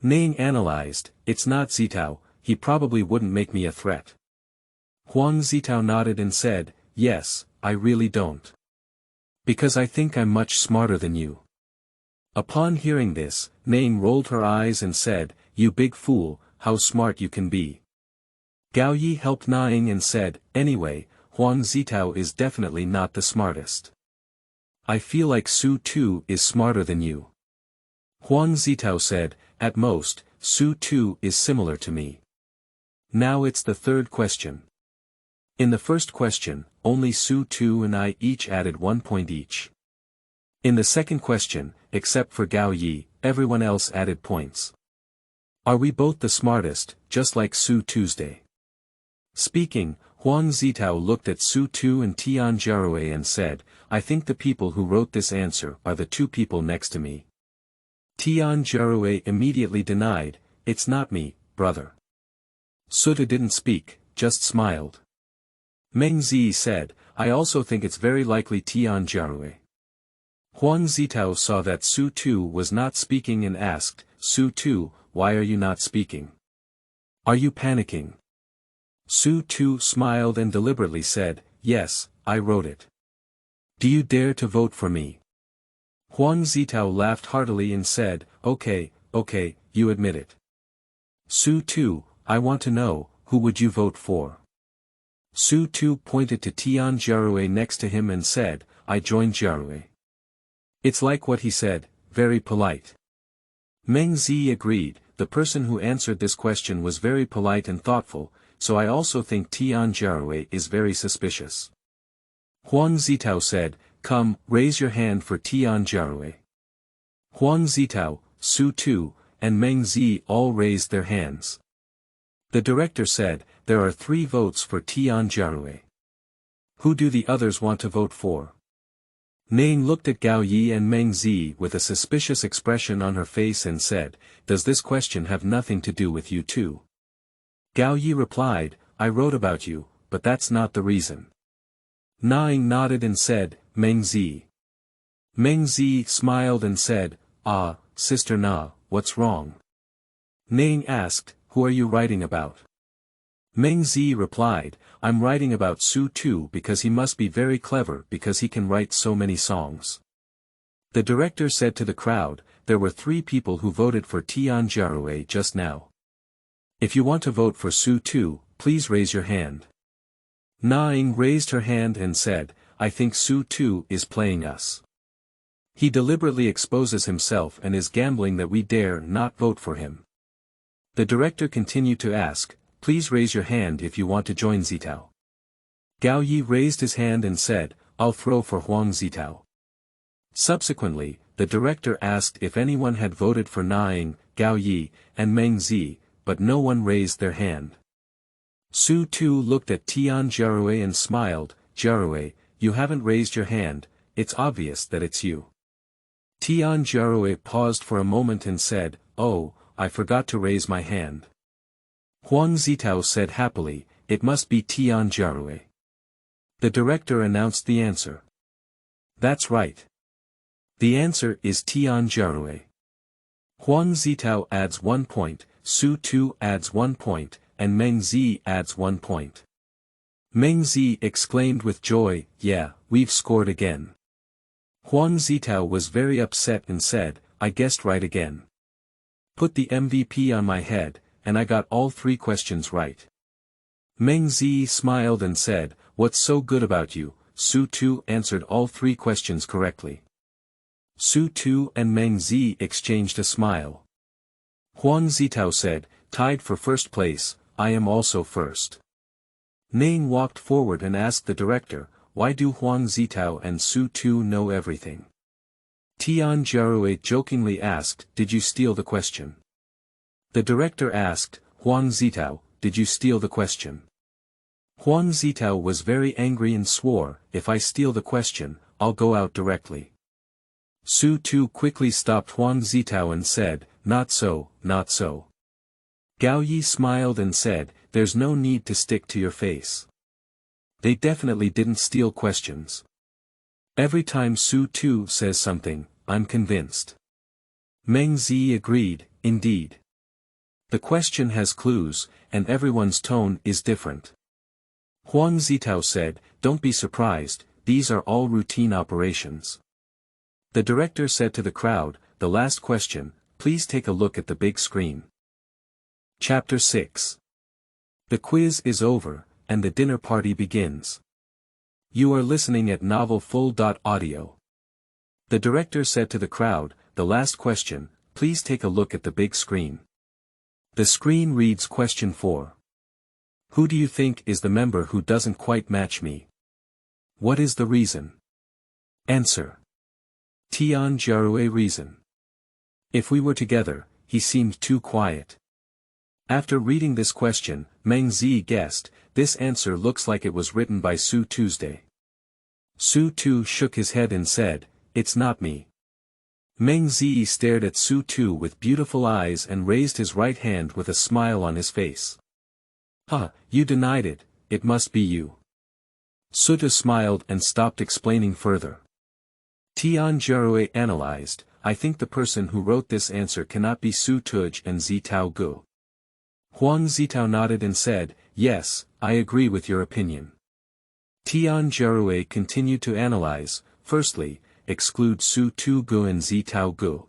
Naing analyzed, it's not Zitao, he probably wouldn't make me a threat. Huang Zitao nodded and said, yes, I really don't. Because I think I'm much smarter than you. Upon hearing this, Naing rolled her eyes and said, you big fool, how smart you can be. Gao Ye helped Naing and said, anyway, Huang Zitao is definitely not the smartest. I feel like Sutu is smarter than you. Huang Zitao said, at most, Sutu is similar to me. Now it's the third question. In the first question, only Sutu and I each added 1 point each. In the second question, except for Gao Ye, everyone else added points. Are we both the smartest, just like Su Tuesday? Speaking, Huang Zitao looked at Sutu and Tian Jiarui and said, I think the people who wrote this answer are the two people next to me. Tian Jiarui immediately denied, it's not me, brother. Sutu didn't speak, just smiled. Meng Ziyi said, I also think it's very likely Tian Jiarui. Huang Zitao saw that Sutu was not speaking and asked, Sutu, why are you not speaking? Are you panicking? Sutu smiled and deliberately said, yes, I wrote it. Do you dare to vote for me? Huang Zitao laughed heartily and said, okay, you admit it. Sutu, I want to know, who would you vote for? Sutu pointed to Tian Jiarui next to him and said, I joined Jiarui. It's like what he said, very polite. Meng Ziyi agreed, the person who answered this question was very polite and thoughtful, so I also think Tian Jiarui is very suspicious. Huang Zitao said, come, raise your hand for Tian Jiarui. Huang Zitao, Sutu, and Meng Ziyi all raised their hands. The director said, there are 3 votes for Tian Jiarui. Who do the others want to vote for? Naing looked at Gao Ye and Meng Ziyi with a suspicious expression on her face and said, does this question have nothing to do with you two? Gao Ye replied, I wrote about you, but that's not the reason. Naing nodded and said, Meng Ziyi. Meng Ziyi smiled and said, ah, Sister Na, what's wrong? Naing asked, who are you writing about? Meng Ziyi replied, I'm writing about Sutu because he must be very clever because he can write so many songs. The director said to the crowd, there were 3 people who voted for Tian Jiarui just now. If you want to vote for Sutu, please raise your hand. Naing raised her hand and said, I think Sutu is playing us. He deliberately exposes himself and is gambling that we dare not vote for him. The director continued to ask, please raise your hand if you want to join Zitao. Gao Ye raised his hand and said, I'll throw for Huang Zitao. Subsequently, the director asked if anyone had voted for Naing, Gao Ye, and Meng Ziyi, but no one raised their hand. Sutu looked at Tian Jiarui and smiled, Jiarui, you haven't raised your hand, it's obvious that it's you. Tian Jiarui paused for a moment and said, oh, I forgot to raise my hand. Huang Zitao said happily, it must be Tian Jiarui. The director announced the answer. That's right. The answer is Tian Jiarui. Huang Zitao adds 1 point, Sutu adds 1 point, and Meng Ziyi adds 1 point. Meng Ziyi exclaimed with joy, yeah, we've scored again. Huang Zitao was very upset and said, I guessed right again. Put the MVP on my head, and I got all 3 questions right. Meng Ziyi smiled and said, what's so good about you? Sutu answered all 3 questions correctly. Sutu and Meng Ziyi exchanged a smile. Huang Zitao said, tied for first place, I am also first. Naing walked forward and asked the director, why do Huang Zitao and Sutu know everything? Tian Jiarui jokingly asked, did you steal the question? The director asked, Huang Zitao, did you steal the question? Huang Zitao was very angry and swore, if I steal the question, I'll go out directly. Sutu quickly stopped Huang Zitao and said, not so, not so. Gao Ye smiled and said, there's no need to stick to your face. They definitely didn't steal questions. Every time Sutu says something, I'm convinced. Meng Ziyi agreed, indeed. The question has clues, and everyone's tone is different. Huang Zitao said, don't be surprised, these are all routine operations. The director said to the crowd, the last question, please take a look at the big screen. Chapter 6. The quiz is over, and the dinner party begins. You are listening at Novel Full.audio. The director said to the crowd, the last question, please take a look at the big screen. The screen reads question 4. Who do you think is the member who doesn't quite match me? What is the reason? Answer. Tianjiarue reason. If we were together, he seemed too quiet. After reading this question, Meng Ziyi guessed, this answer looks like it was written by Su Tuesday. Sutu shook his head and said, it's not me. Meng Ziyi stared at Sutu with beautiful eyes and raised his right hand with a smile on his face. You denied it, it must be you. Sutu smiled and stopped explaining further. Tianjiarue analyzed, I think the person who wrote this answer cannot be Su Tuj and Zitao Gu. Huang Zitao nodded and said, yes, I agree with your opinion. Tianjiarue continued to analyze, firstly, exclude Su Tu Gu and Zitao Gu.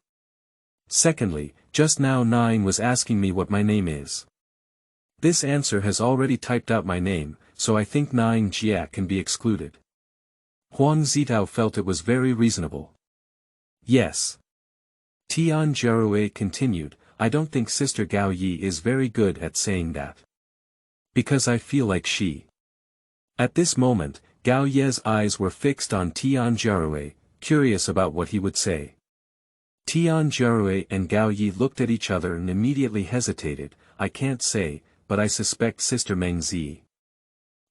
Secondly, just now Nine was asking me what my name is. This answer has already typed out my name, so I think Nine Jia can be excluded. Huang Zitao felt it was very reasonable. Yes. Tianjiarue continued, I don't think Sister Gao Ye is very good at saying that. Because I feel like she. At this moment, Gao Ye's eyes were fixed on Tianjiarue, curious about what he would say. Tianjiarue and Gao Ye looked at each other and immediately hesitated, I can't say, but I suspect Sister Meng Ziyi.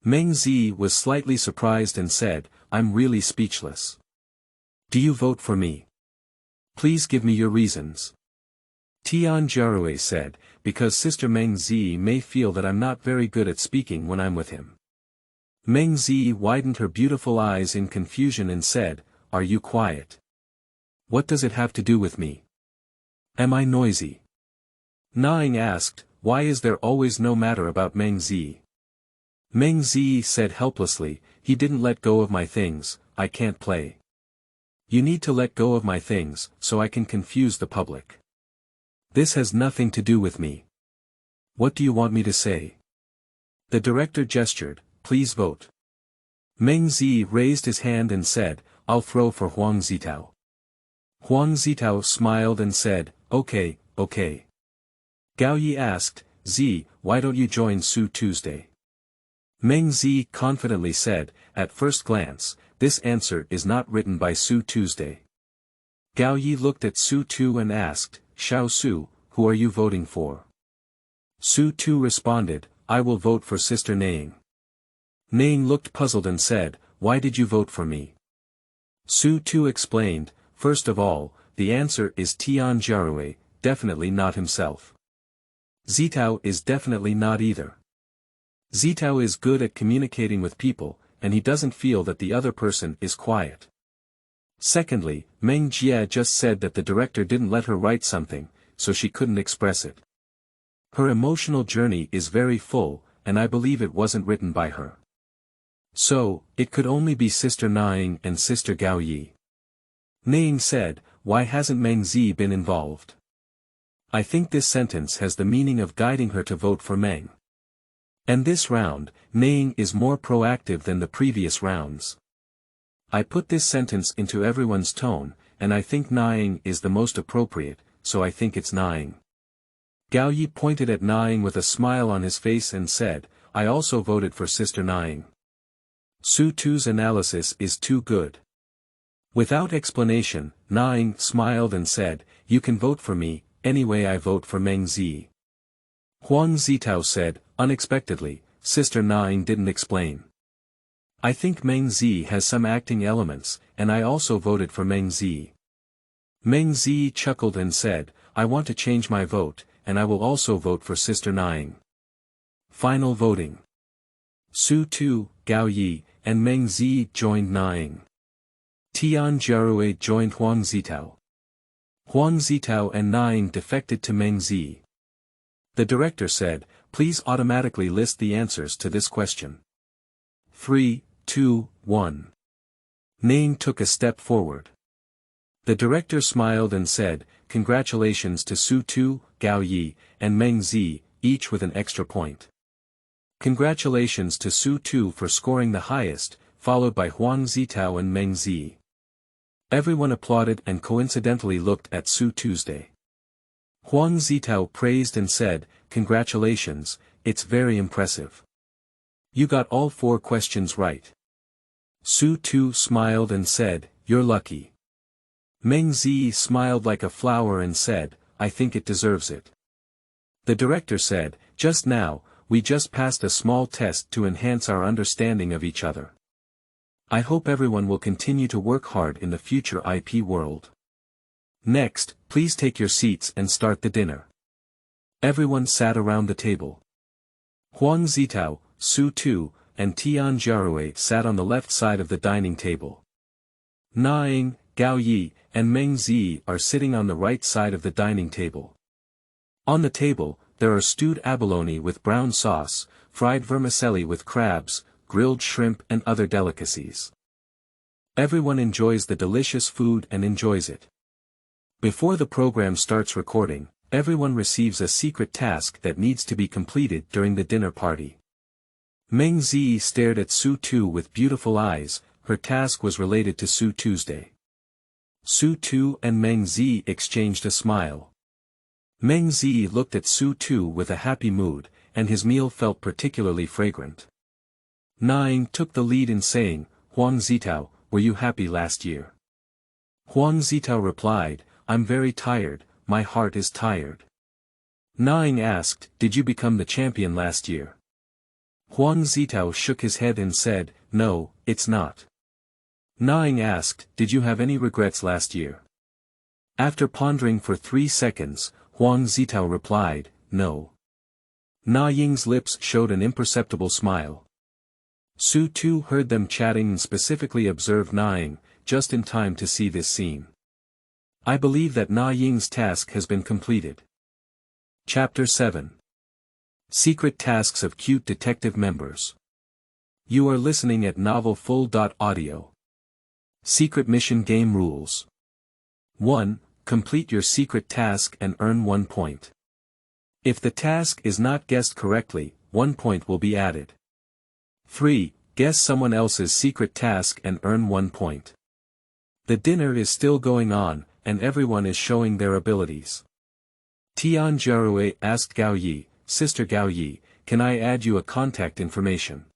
Meng Ziyi was slightly surprised and said, I'm really speechless. Do you vote for me? Please give me your reasons. Tianjiarue said, because Sister Meng Ziyi may feel that I'm not very good at speaking when I'm with him. Meng Ziyi widened her beautiful eyes in confusion and said, are you quiet? What does it have to do with me? Am I noisy? Nine asked, why is there always no matter about Meng Ziyi? Meng Ziyi said helplessly, he didn't let go of my things, I can't play. You need to let go of my things, so I can confuse the public. This has nothing to do with me. What do you want me to say? The director gestured, please vote. Meng Ziyi raised his hand and said, I'll throw for Huang Zitao. Huang Zitao smiled and said, okay, okay. Gao Ye asked, Zi, why don't you join Su Tuesday? Meng Ziyi confidently said, at first glance, this answer is not written by Su Tuesday. Gao Ye looked at Su Tu and asked, Xiao Su, who are you voting for? Su Tu responded, I will vote for Sister Nang. Nang looked puzzled and said, why did you vote for me? Su Tu explained, first of all, the answer is Tianjiarue, definitely not himself. Zitao is definitely not either. Zitao is good at communicating with people, and he doesn't feel that the other person is quiet. Secondly, Meng Jia just said that the director didn't let her write something, so she couldn't express it. Her emotional journey is very full, and I believe it wasn't written by her. So, it could only be Sister Nang and Sister Gao Ye. Nang said, why hasn't Meng Ziyi been involved? I think this sentence has the meaning of guiding her to vote for Meng. And this round, Nang is more proactive than the previous rounds. I put this sentence into everyone's tone, and I think Nang is the most appropriate, so I think it's Nang. Gao Ye pointed at Nang with a smile on his face and said, I also voted for Sister Nang. Su Tu's analysis is too good. Without explanation, Nang smiled and said, you can vote for me, anyway I vote for Meng Ziyi. Huang Zitao said, unexpectedly, Sister Nang didn't explain. I think Meng Ziyi has some acting elements, and I also voted for Meng Ziyi. Meng Ziyi chuckled and said, I want to change my vote, and I will also vote for Sister Nying. Final voting. Sutu, Gao Ye, and Meng Ziyi joined Nying. Tian Jiarui joined Huang Zitao. Huang Zitao and Nying defected to Meng Ziyi. The director said, please automatically list the answers to this question. 3, 2, 1. Nying took a step forward. The director smiled and said, congratulations to Sutu, Gao Ye, and Meng Ziyi, each with an extra point. Congratulations to Sutu for scoring the highest, followed by Huang Zitao and Meng Ziyi. Everyone applauded and coincidentally looked at Tuesday. Huang Zitao praised and said, congratulations, it's very impressive. You got all 4 questions right. Sutu smiled and said, you're lucky. Meng Ziyi smiled like a flower and said, I think it deserves it. The director said, just now, we just passed a small test to enhance our understanding of each other. I hope everyone will continue to work hard in the future IP world. Next, please take your seats and start the dinner. Everyone sat around the table. Huang Zitao, Sutu, and Tian Jiarui sat on the left side of the dining table. Nying, Gao Ye, and Meng Ziyi are sitting on the right side of the dining table. On the table, there are stewed abalone with brown sauce, fried vermicelli with crabs, grilled shrimp and other delicacies. Everyone enjoys the delicious food and enjoys it. Before the program starts recording, everyone receives a secret task that needs to be completed during the dinner party. Meng Ziyi stared at Sutu with beautiful eyes. Her task was related to Tuesday. Sutu and Meng Ziyi exchanged a smile. Meng Ziyi looked at Sutu with a happy mood, and his meal felt particularly fragrant. Nying took the lead in saying, Huang Zitao, were you happy last year? Huang Zitao replied, I'm very tired, my heart is tired. Nying asked, did you become the champion last year? Huang Zitao shook his head and said, no, it's not. Nying asked, did you have any regrets last year? After pondering for 3 seconds, Huang Zitao replied, no. Nying's lips showed an imperceptible smile. Sutu heard them chatting and specifically observed Nying, just in time to see this scene. I believe that Nying's task has been completed. Chapter 7. Secret Tasks of Cute Detective Members. You are listening at novelfull.audio. Secret Mission Game Rules. 1. Complete your secret task and earn 1 point. If the task is not guessed correctly, 1 point will be added. 3. Guess someone else's secret task and earn 1 point. The dinner is still going on, and everyone is showing their abilities. Tian Jiarui asked Gao Ye, Sister Gao Ye, can I add you a contact information?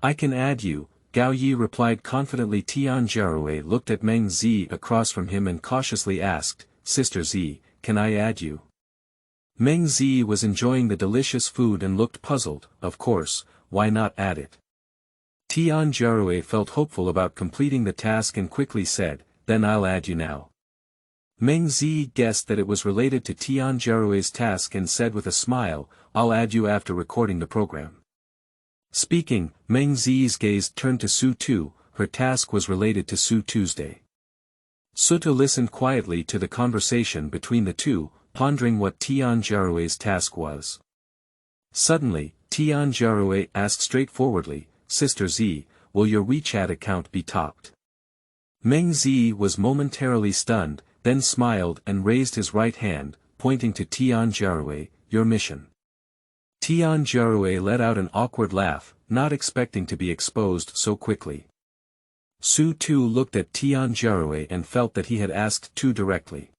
I can add you, Gao Ye replied confidently. Tian Jiarui looked at Meng Ziyi across from him and cautiously asked, Sister Ziyi, can I add you? Meng Ziyi was enjoying the delicious food and looked puzzled. Of course, why not add it? Tian Jiarui felt hopeful about completing the task and quickly said, then I'll add you now. Meng Ziyi guessed that it was related to Tian Jiarui's task and said with a smile, I'll add you after recording the program. Speaking, Meng Ziyi's gaze turned to Sutu. Her task was related to Tuesday. Sutu listened quietly to the conversation between the two, pondering what Tian Jiarui's task was. Suddenly, Tian Jiarui asked straightforwardly, Sister Ziyi, will your WeChat account be topped? Meng Ziyi was momentarily stunned, then smiled and raised his right hand, pointing to Tian Jiarui, your mission. Tian Jiarui let out an awkward laugh, not expecting to be exposed so quickly. Sutu looked at Tian Jiarui and felt that he had asked too directly.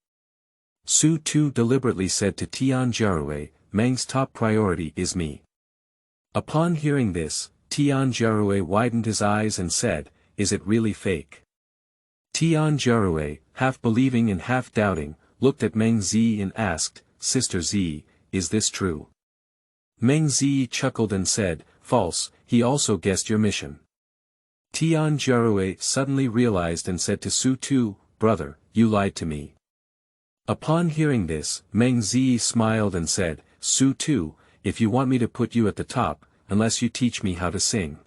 Sutu deliberately said to Tian Jiarui, Meng's top priority is me. Upon hearing this, Tian Jiarui widened his eyes and said, is it really fake? Tian Jiarui, half believing and half doubting, looked at Meng Ziyi and asked, Sister Ziyi, is this true? Meng Ziyi chuckled and said, false, he also guessed your mission. Tian Jiarui suddenly realized and said to Sutu, brother, you lied to me. Upon hearing this, Meng Ziyi smiled and said, Sutu, if you want me to put you at the top, unless you teach me how to sing.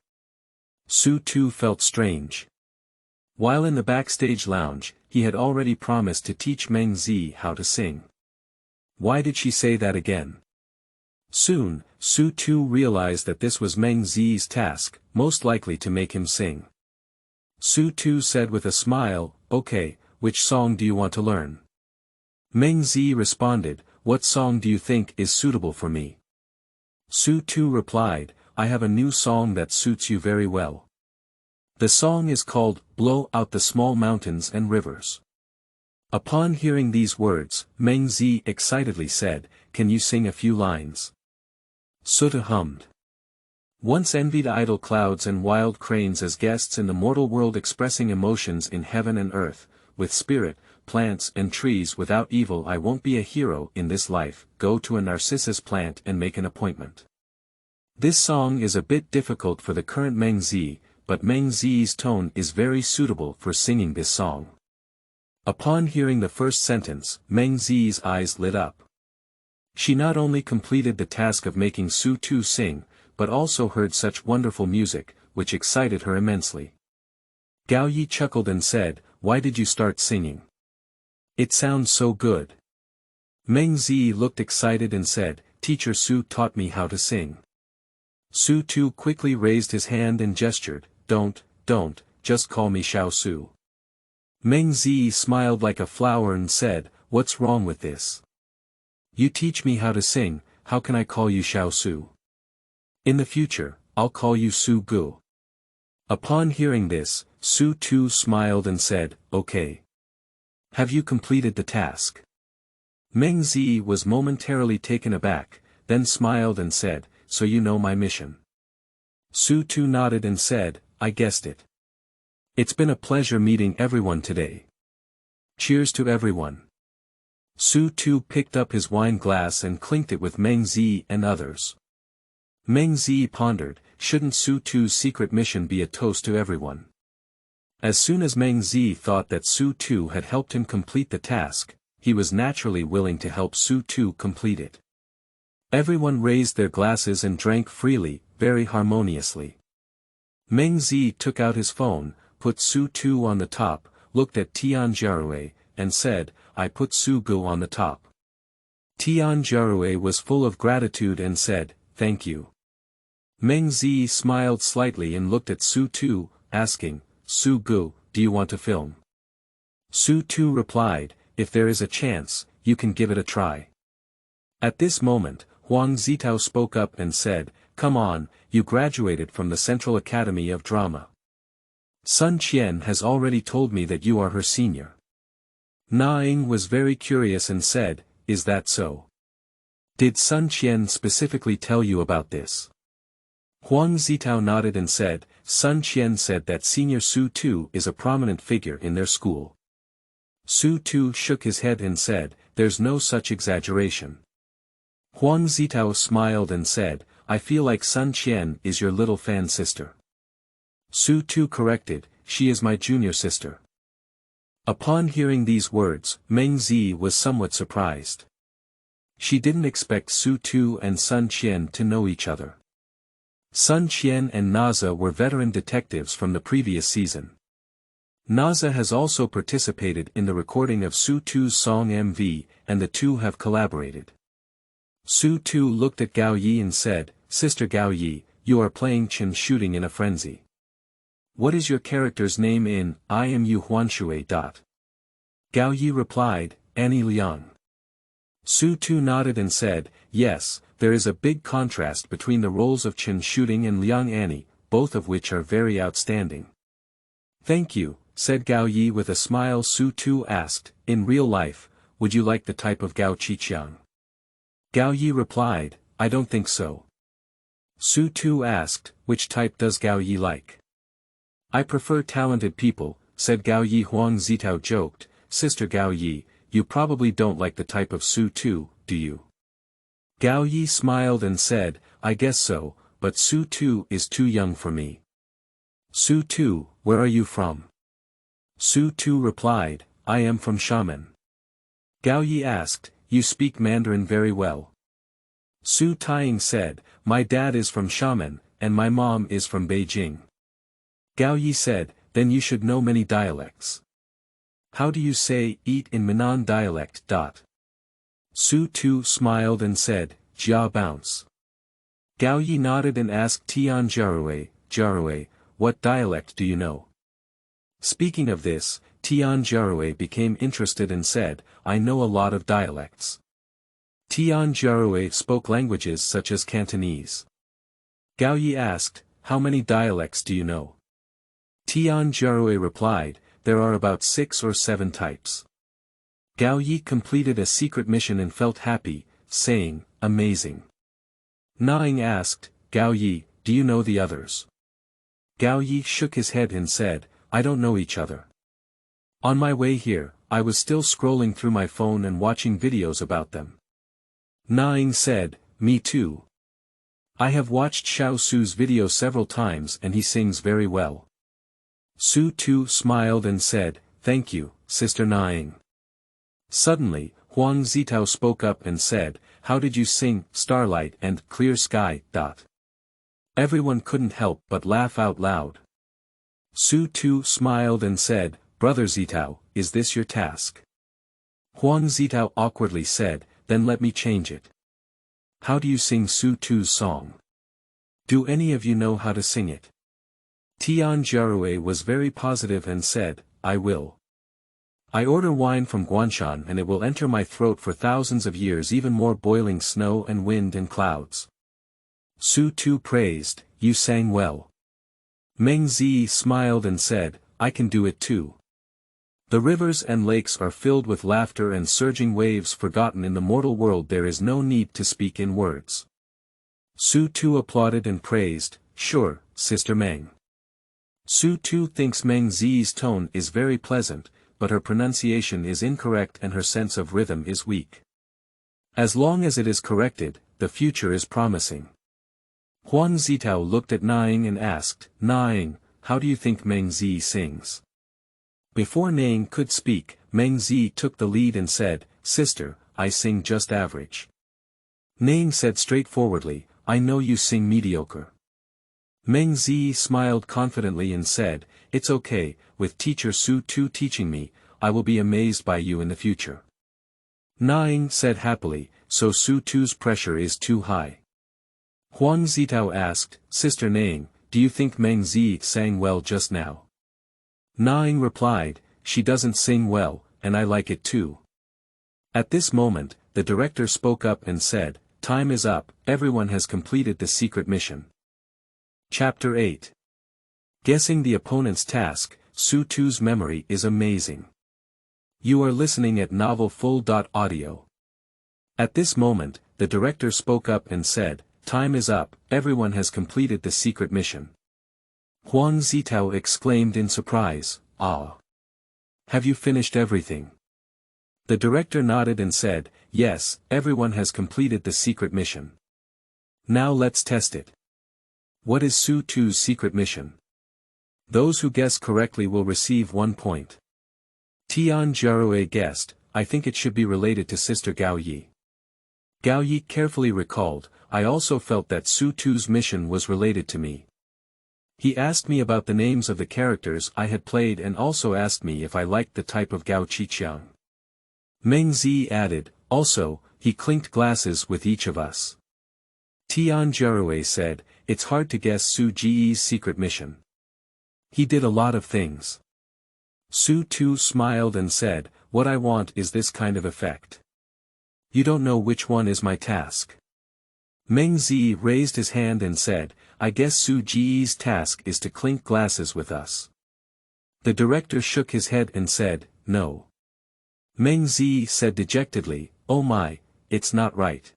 Sutu felt strange. While in the backstage lounge, he had already promised to teach Meng Ziyi how to sing. Why did she say that again? Soon, Sutu realized that this was Meng Ziyi's task, most likely to make him sing. Sutu said with a smile, okay, which song do you want to learn? Meng Ziyi responded, what song do you think is suitable for me? Sutu replied, I have a new song that suits you very well. The song is called, Blow Out the Small Mountains and Rivers. Upon hearing these words, Meng Ziyi excitedly said, can you sing a few lines? Sutu hummed. Once envied idle clouds and wild cranes as guests in the mortal world expressing emotions in heaven and earth, with spirit, plants and trees without evil I won't be a hero in this life, go to a narcissus plant and make an appointment. This song is a bit difficult for the current Meng Ziyi, but Meng Ziyi's tone is very suitable for singing this song. Upon hearing the first sentence, Meng Ziyi's eyes lit up. She not only completed the task of making Sutu sing, but also heard such wonderful music, which excited her immensely. Gao Ye chuckled and said, why did you start singing? It sounds so good. Meng Ziyi looked excited and said, Teacher Su taught me how to sing. Sutu quickly raised his hand and gestured, don't, just call me Xiao Su. Meng Ziyi smiled like a flower and said, what's wrong with this? You teach me how to sing, how can I call you Xiao Su? In the future, I'll call you Su Gu. Upon hearing this, Sutu smiled and said, okay. Have you completed the task? Meng Ziyi was momentarily taken aback, then smiled and said, so you know my mission. Sutu nodded and said, I guessed it. It's been a pleasure meeting everyone today. Cheers to everyone. Sutu picked up his wine glass and clinked it with Meng Ziyi and others. Meng Ziyi pondered, shouldn't Sutu's secret mission be a toast to everyone? As soon as Meng Ziyi thought that Sutu had helped him complete the task, he was naturally willing to help Sutu complete it. Everyone raised their glasses and drank freely, very harmoniously. Meng Ziyi took out his phone, put Sutu on the top, looked at Tianjia, and said, I put Su Gu on the top. Tianjia was full of gratitude and said, thank you. Meng Ziyi smiled slightly and looked at Sutu, asking, Su Gu, do you want to film? Sutu replied, if there is a chance, you can give it a try. At this moment, Huang Zitao spoke up and said, come on, you graduated from the Central Academy of Drama. Sun Qian has already told me that you are her senior. Na Ying was very curious and said, is that so? Did Sun Qian specifically tell you about this? Huang Zitao nodded and said, Sun Qian said that senior Sutu is a prominent figure in their school. Sutu shook his head and said, there's no such exaggeration. Huang Zitao smiled and said, I feel like Sun Qian is your little fan sister. Sutu corrected, she is my junior sister. Upon hearing these words, Meng Ziyi was somewhat surprised. She didn't expect Sutu and Sun Qian to know each other. Sun Qian and Nazha were veteran detectives from the previous season. Nazha has also participated in the recording of Sutu's song MV, and the two have collaborated. Sutu looked at Gao Ye and said, Sister Gao Ye, you are playing Qian shooting in a frenzy. What is your character's name in I Am You Huanshui? Gao Ye replied, Annie Liang. Sutu nodded and said, yes, there is a big contrast between the roles of Qian shooting and Liang Annie, both of which are very outstanding. Thank you, said Gao Ye with a smile. Sutu asked, in real life, would you like the type of Gao Qiqiang? Gao Ye replied, I don't think so. Sutu asked, which type does Gao Ye like? I prefer talented people, said Gao Ye. Huang Zitao joked, Sister Gao Ye, you probably don't like the type of Sutu, do you? Gao Ye smiled and said, I guess so, but Sutu is too young for me. Sutu, where are you from? Sutu replied, I am from Xiamen. Gao Ye asked, you speak Mandarin very well. Su Taiying said, my dad is from Xiamen, and my mom is from Beijing. Gao Ye said, then you should know many dialects. How do you say eat in Minnan dialect? Sutu smiled and said, Jia bounce. Gao Ye nodded and asked Tian Jarue, what dialect do you know? Speaking of this, Tian Jarue became interested and said, I know a lot of dialects. Tian Jarue spoke languages such as Cantonese. Gao Ye asked, how many dialects do you know? Tian Jarue replied, there are about 6 or 7 types. Gao Ye completed a secret mission and felt happy, saying, amazing. Naing asked, Gao Ye, do you know the others? Gao Ye shook his head and said, I don't know each other. On my way here, I was still scrolling through my phone and watching videos about them. Naing said, me too. I have watched Xiao Su's video several times and he sings very well. Sutu smiled and said, thank you, Sister Naing. Suddenly, Huang Zitao spoke up and said, how did you sing Starlight and Clear Sky? Everyone couldn't help but laugh out loud. Sutu smiled and said, Brother Zitao, is this your task? Huang Zitao awkwardly said, then let me change it. How do you sing Sutu's song? Do any of you know how to sing it? Tian Jarue was very positive and said, I will. I order wine from Guanshan and it will enter my throat for thousands of years, even more boiling snow and wind and clouds. Sutu praised, you sang well. Meng Ziyi smiled and said, I can do it too. The rivers and lakes are filled with laughter and surging waves. Forgotten in the mortal world, there is no need to speak in words. Sutu applauded and praised, sure, Sister Meng. Sutu thinks Meng Ziyi's tone is very pleasant, but her pronunciation is incorrect and her sense of rhythm is weak. As long as it is corrected, the future is promising. Huang Zitao looked at Naing and asked, Naing, how do you think Meng Ziyi sings? Before Naing could speak, Meng Ziyi took the lead and said, Sister, I sing just average. Naing said straightforwardly, I know you sing mediocre. Meng Ziyi smiled confidently and said, it's okay, with teacher Sutu teaching me, I will be amazed by you in the future. Naing said happily, so Sutu's pressure is too high. Huang Zitao asked, Sister Naing, do you think Meng Ziyi sang well just now? Naing replied, she doesn't sing well, and I like it too. At this moment, the director spoke up and said, time is up, everyone has completed the secret mission. Chapter 8. Guessing the opponent's task, Sutu's memory is amazing. You are listening at Novel Full.audio. At this moment, the director spoke up and said, time is up, everyone has completed the secret mission. Huang Zitao exclaimed in surprise, ah. Have you finished everything? The director nodded and said, yes, everyone has completed the secret mission. Now let's test it. What is Sutu's secret mission? Those who guess correctly will receive 1 point. Tian Jarue guessed, I think it should be related to Sister Gao Ye. Gao Ye carefully recalled, I also felt that Sutu's mission was related to me. He asked me about the names of the characters I had played and also asked me if I liked the type of Gao Qiqiang. Meng Ziyi added, also, he clinked glasses with each of us. Tian Jarue said, it's hard to guess Su Ji's secret mission. He did a lot of things. Sutu smiled and said, what I want is this kind of effect. You don't know which one is my task. Meng Ziyi raised his hand and said, I guess Su Ji's task is to clink glasses with us. The director shook his head and said, no. Meng Ziyi said dejectedly, oh my, it's not right.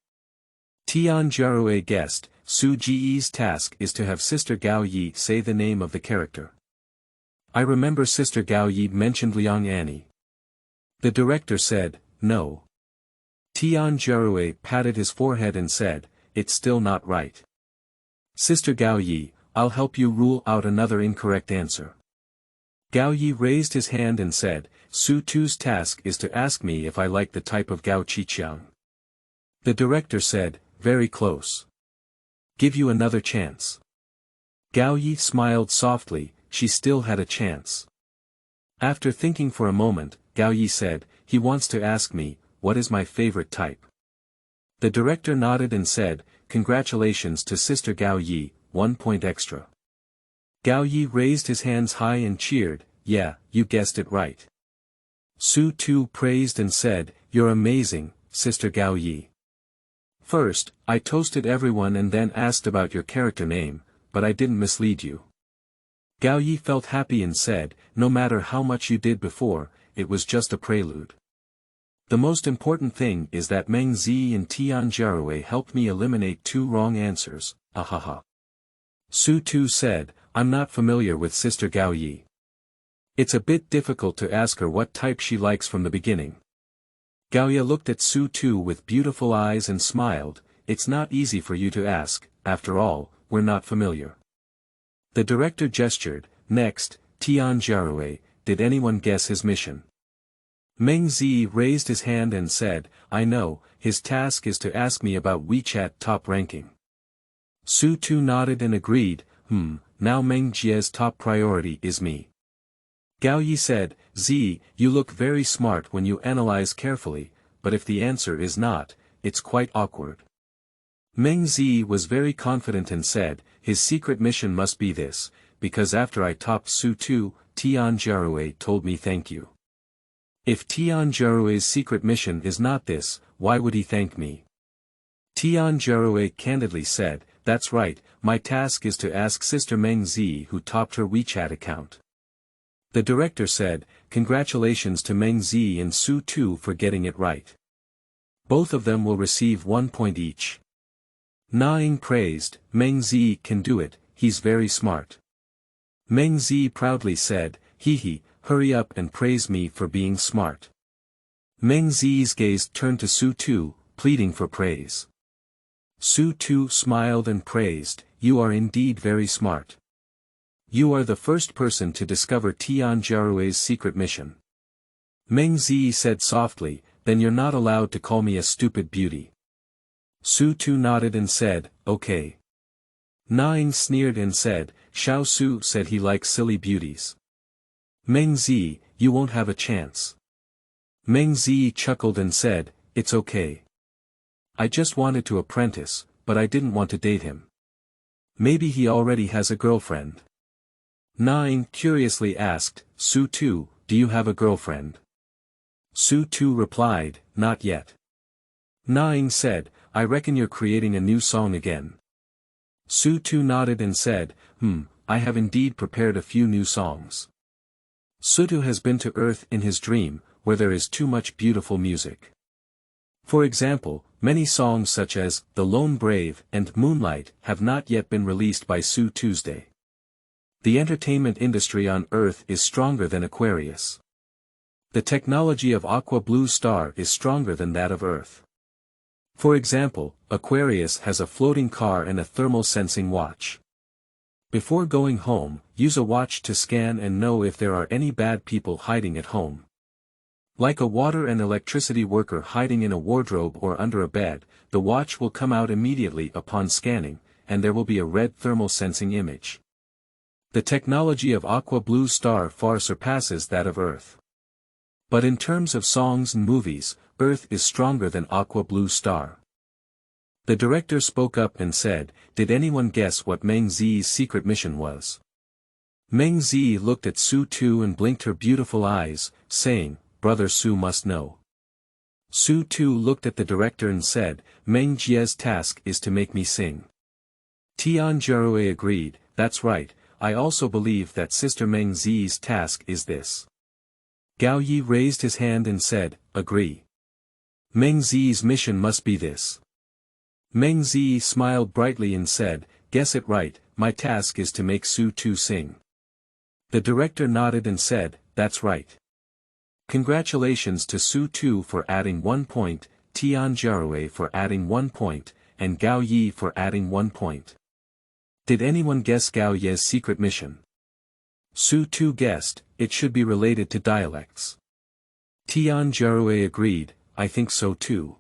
Tian Jarue guessed, Su Ji's task is to have Sister Gao Ye say the name of the character. I remember Sister Gao Ye mentioned Liang Annie. The director said, no. Tian Jarue patted his forehead and said, it's still not right. Sister Gao Ye, I'll help you rule out another incorrect answer. Gao Ye raised his hand and said, Sutu's task is to ask me if I like the type of Gao Qiang. The director said, very close. Give you another chance. Gao Ye smiled softly, she still had a chance. After thinking for a moment, Gao Ye said, he wants to ask me, what is my favorite type? The director nodded and said, congratulations to Sister Gao Ye, 1 point extra. Gao Ye raised his hands high and cheered, yeah, you guessed it right. Sutu praised and said, you're amazing, Sister Gao Ye. First, I toasted everyone and then asked about your character name, but I didn't mislead you. Gao Ye felt happy and said, no matter how much you did before, it was just a prelude. The most important thing is that Meng Ziyi and Qian helped me eliminate 2 wrong answers, ahaha. Sutu said, I'm not familiar with Sister Gao Ye. It's a bit difficult to ask her what type she likes from the beginning. Gao Ye looked at Sutu with beautiful eyes and smiled, it's not easy for you to ask, after all, we're not familiar. The director gestured, next, Qian, did anyone guess his mission? Meng Ziyi raised his hand and said, I know, his task is to ask me about WeChat top ranking. Sutu nodded and agreed, now Meng Ziyi's top priority is me. Gao Ye said, Ziyi, you look very smart when you analyze carefully, but if the answer is not, it's quite awkward. Meng Ziyi was very confident and said, his secret mission must be this, because after I topped Sutu, Qian told me thank you. If Qian secret mission is not this, why would he thank me? Qian candidly said, that's right, my task is to ask Sister Meng Ziyi who topped her WeChat account. The director said, congratulations to Meng Ziyi and Sutu for getting it right. Both of them will receive 1 point each. Naing praised, Meng Ziyi can do it, he's very smart. Meng Ziyi proudly said, hee, hurry up and praise me for being smart. Meng Ziyi's gaze turned to Sutu, pleading for praise. Sutu smiled and praised, you are indeed very smart. You are the first person to discover Qian's secret mission. Meng Ziyi said softly, then you're not allowed to call me a stupid beauty. Sutu nodded and said, okay. Naing sneered and said, Xiao Su said he likes silly beauties. Meng Ziyi, you won't have a chance. Meng Ziyi chuckled and said, it's okay. I just wanted to apprentice, but I didn't want to date him. Maybe he already has a girlfriend. Naing curiously asked, Sutu, do you have a girlfriend? Sutu replied, not yet. Naing said, I reckon you're creating a new song again. Sutu nodded and said, I have indeed prepared a few new songs. Sutu has been to Earth in his dream, where there is too much beautiful music. For example, many songs such as The Lone Brave and Moonlight have not yet been released by Su Tuesday. The entertainment industry on Earth is stronger than Aquarius. The technology of Aqua Blue Star is stronger than that of Earth. For example, Aquarius has a floating car and a thermal sensing watch. Before going home, use a watch to scan and know if there are any bad people hiding at home. Like a water and electricity worker hiding in a wardrobe or under a bed, the watch will come out immediately upon scanning, and there will be a red thermal sensing image. The technology of Aqua Blue Star far surpasses that of Earth. But in terms of songs and movies, Earth is stronger than Aqua Blue Star. The director spoke up and said, did anyone guess what Meng Ziyi's secret mission was? Meng Ziyi looked at Sutu and blinked her beautiful eyes, saying, Brother Su must know. Sutu looked at the director and said, Meng Ziyi's task is to make me sing. Tianjie agreed, that's right, I also believe that Sister Meng Ziyi's task is this. Gao Ye raised his hand and said, agree. Meng Ziyi's mission must be this. Meng Ziyi smiled brightly and said, guess it right, my task is to make Sutu sing. The director nodded and said, that's right. Congratulations to Sutu for adding 1 point, Tianjie for adding 1 point, and Gao Ye for adding 1 point. Did anyone guess Gao Ye's secret mission? Sutu guessed, it should be related to dialects. Tianjie agreed, I think so too.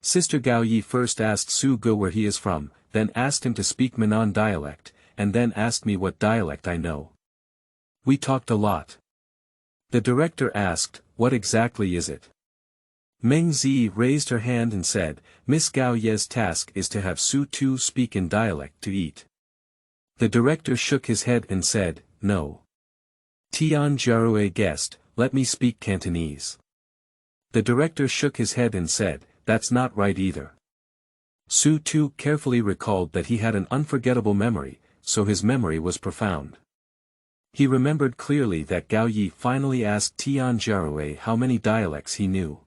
Sister Gao Ye first asked Su Ge where he is from, then asked him to speak Minnan dialect, and then asked me what dialect I know. We talked a lot. The director asked, what exactly is it? Meng Ziyi raised her hand and said, Miss Gao Ye's task is to have Sutu speak in dialect to eat. The director shook his head and said, no. Tianjie guessed, let me speak Cantonese. The director shook his head and said, that's not right either. Sutu carefully recalled that he had an unforgettable memory, so his memory was profound. He remembered clearly that Gao Ye finally asked Tianjie how many dialects he knew.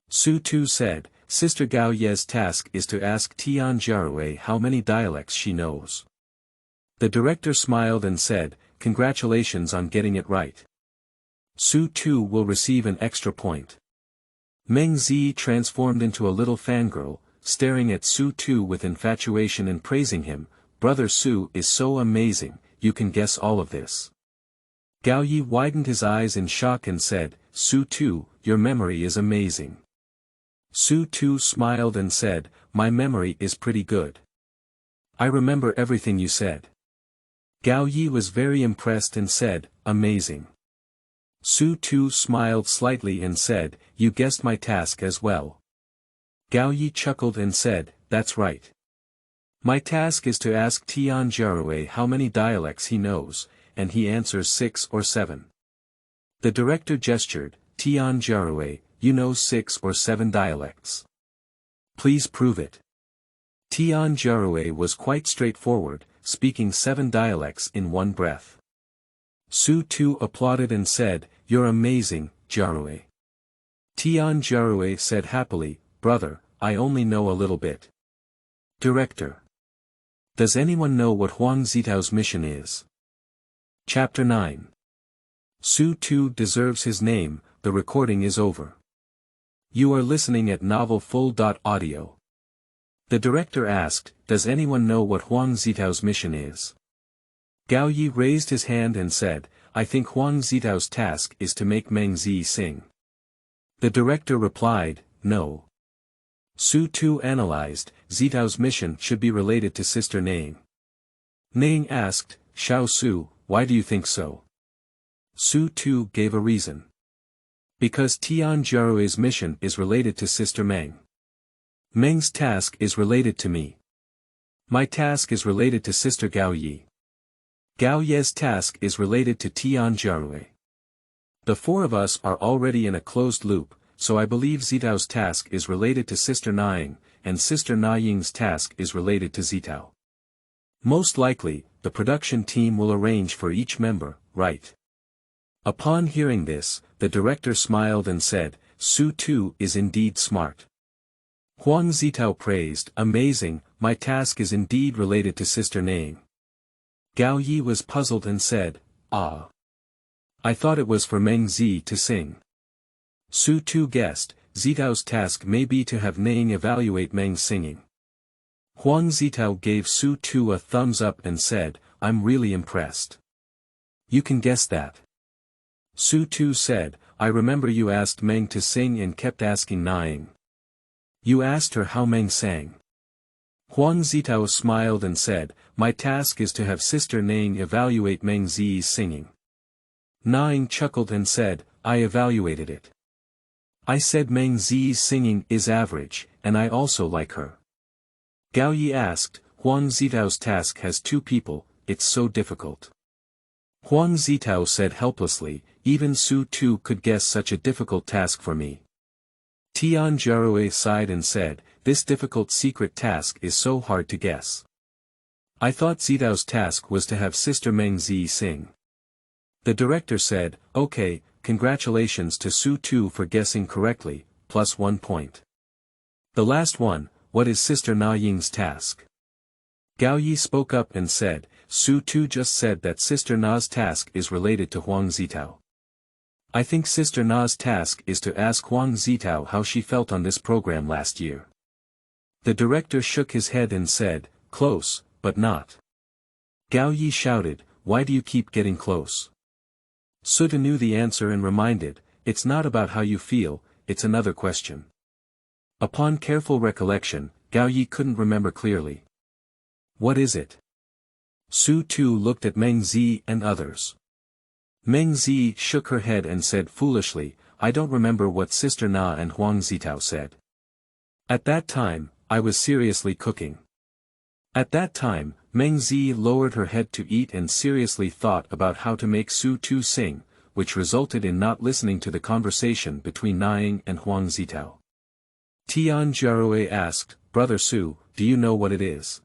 Sutu said, Sister Gao Ye's task is to ask Tianjie how many dialects she knows. The director smiled and said, congratulations on getting it right. Sutu will receive an extra point. Meng Ziyi transformed into a little fangirl, staring at Sutu with infatuation and praising him, Brother Su is so amazing, you can guess all of this. Gao Ye widened his eyes in shock and said, Sutu, your memory is amazing. Sutu smiled and said, my memory is pretty good. I remember everything you said. Gao Ye was very impressed and said, amazing. Sutu smiled slightly and said, you guessed my task as well. Gao Ye chuckled and said, that's right. My task is to ask Tianjie how many dialects he knows, and he answers 6 or 7. The director gestured, Tianjie, you know 6 or 7 dialects. Please prove it. Tianjie was quite straightforward, speaking 7 dialects in one breath. Sutu applauded and said, you're amazing, Jie. Tianjie said happily, brother, I only know a little bit. Director. Does anyone know what Huang Zitao's mission is? Chapter 9. Sutu deserves his name, the recording is over. You are listening at novelfull.audio. The director asked, does anyone know what Huang Zitao's mission is? Gao Ye raised his hand and said, I think Huang Zitao's task is to make Meng Ziyi sing. The director replied, no. Sutu analyzed, Zitao's mission should be related to Sister Nang. Nang asked, Xiao Su, why do you think so? Sutu gave a reason. Because Tianjie's mission is related to Sister Meng. Meng's task is related to me. My task is related to Sister Gao Ye. Gao Ye's task is related to Tianjie. The 4 of us are already in a closed loop, so I believe Zitao's task is related to Sister Naying, and Sister Naying's task is related to Zitao. Most likely, the production team will arrange for each member, right? Upon hearing this, the director smiled and said, Sutu is indeed smart. Huang Zitao praised, amazing, my task is indeed related to Sister Naying. Gao Ye was puzzled and said, ah. I thought it was for Meng Ziyi to sing. Sutu guessed, Zitao's task may be to have Naying evaluate Meng's singing. Huang Zitao gave Sutu a thumbs up and said, I'm really impressed. You can guess that. Sutu said, I remember you asked Meng to sing and kept asking Naying. You asked her how Meng sang. Huang Zitao smiled and said, my task is to have Sister Naying evaluate Meng Ziyi's singing. Naying chuckled and said, I evaluated it. I said Meng Ziyi's singing is average, and I also like her. Gao Ye asked, Huang Zitao's task has 2 people, it's so difficult. Huang Zitao said helplessly, even Sutu could guess such a difficult task for me. Tianjie sighed and said, this difficult secret task is so hard to guess. I thought Zitao's task was to have Sister Meng Ziyi sing. The director said, okay, congratulations to Sutu for guessing correctly, plus 1 point. The last one, what is Sister Na Ying's task? Gao Ye spoke up and said, Sutu just said that Sister Na's task is related to Huang Zitao. I think Sister Na's task is to ask Huang Zitao how she felt on this program last year. The director shook his head and said, close, but not. Gao Ye shouted, why do you keep getting close? Sutu knew the answer and reminded, it's not about how you feel, it's another question. Upon careful recollection, Gao Ye couldn't remember clearly. What is it? Sutu looked at Meng Ziyi and others. Meng Ziyi shook her head and said foolishly, I don't remember what Sister Na and Huang Zitao said. At that time, I was seriously cooking. At that time, Meng Ziyi lowered her head to eat and seriously thought about how to make Sutu sing, which resulted in not listening to the conversation between Niang and Huang Zitao. Tian Jiaorui asked, Brother Su, do you know what it is?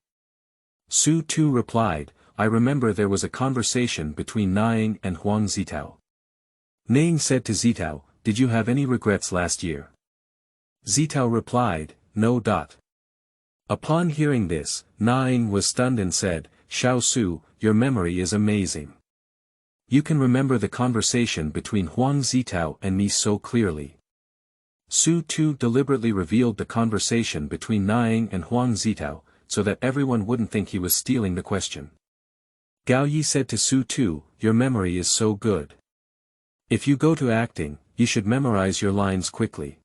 Sutu replied, I remember there was a conversation between Niang and Huang Zitao. Niang said to Zitao, did you have any regrets last year? Zitao replied, no. Upon hearing this, Niang was stunned and said, Xiao Su, your memory is amazing. You can remember the conversation between Huang Zitao and me so clearly. Sutu deliberately revealed the conversation between Niang and Huang Zitao, so that everyone wouldn't think he was stealing the question. Gao Ye said to Sutu, your memory is so good. If you go to acting, you should memorize your lines quickly.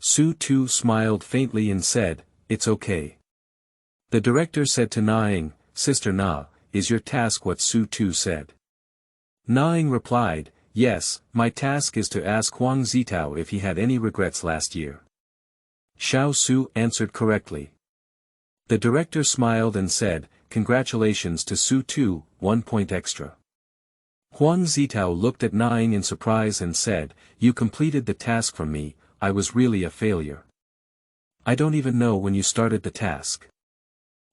Sutu smiled faintly and said, it's okay. The director said to Niang, Sister Na, is your task what Sutu said? Niang replied, yes, my task is to ask Huang Zitao if he had any regrets last year. Xiao Su answered correctly. The director smiled and said, congratulations to Sutu, 1 point extra. Huang Zitao looked at Niang in surprise and said, you completed the task from me, I was really a failure. I don't even know when you started the task.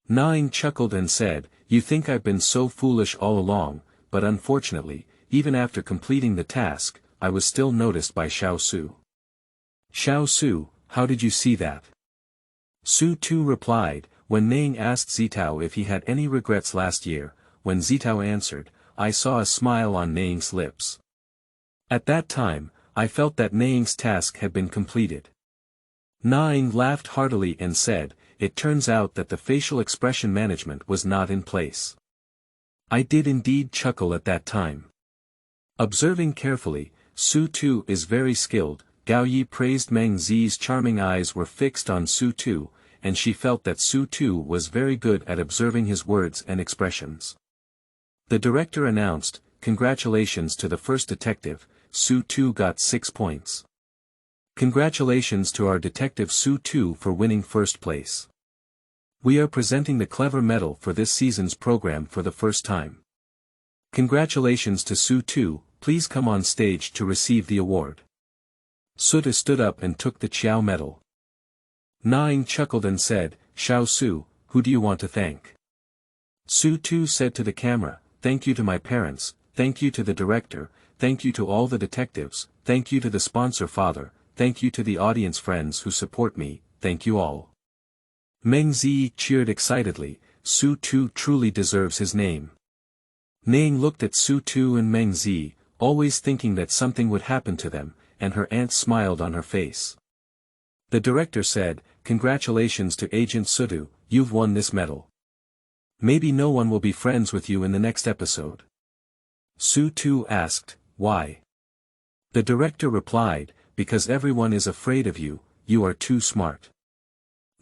Niang chuckled and said, you think I've been so foolish all along, but unfortunately, even after completing the task, I was still noticed by Xiao Su. Xiao Su, how did you see that? Sutu replied, when Niang asked Zitao if he had any regrets last year, when Zitao answered, I saw a smile on Niang's lips. At that time, I felt that Niang's task had been completed. Niang laughed heartily and said, it turns out that the facial expression management was not in place. I did indeed chuckle at that time. Observing carefully, Sutu is very skilled. Gao Ye praised Meng Ziyi's charming eyes were fixed on Sutu, and she felt that Sutu was very good at observing his words and expressions. The director announced, congratulations to the first detective, Sutu got 6 points. Congratulations to our detective Sutu for winning first place. We are presenting the Clever Medal for this season's program for the first time. Congratulations to Sutu, please come on stage to receive the award. Sutu stood up and took the Qiao medal. Niang chuckled and said, Xiao Su, who do you want to thank? Sutu said to the camera, thank you to my parents, thank you to the director, thank you to all the detectives, thank you to the sponsor father, thank you to the audience friends who support me, thank you all. Meng Ziyi cheered excitedly, Sutu truly deserves his name. Niang looked at Sutu and Meng Ziyi, always thinking that something would happen to them, and her aunt smiled on her face. The director said, congratulations to Agent Sutu, you've won this medal. Maybe no one will be friends with you in the next episode. Sutu asked, why? The director replied, because everyone is afraid of you, you are too smart.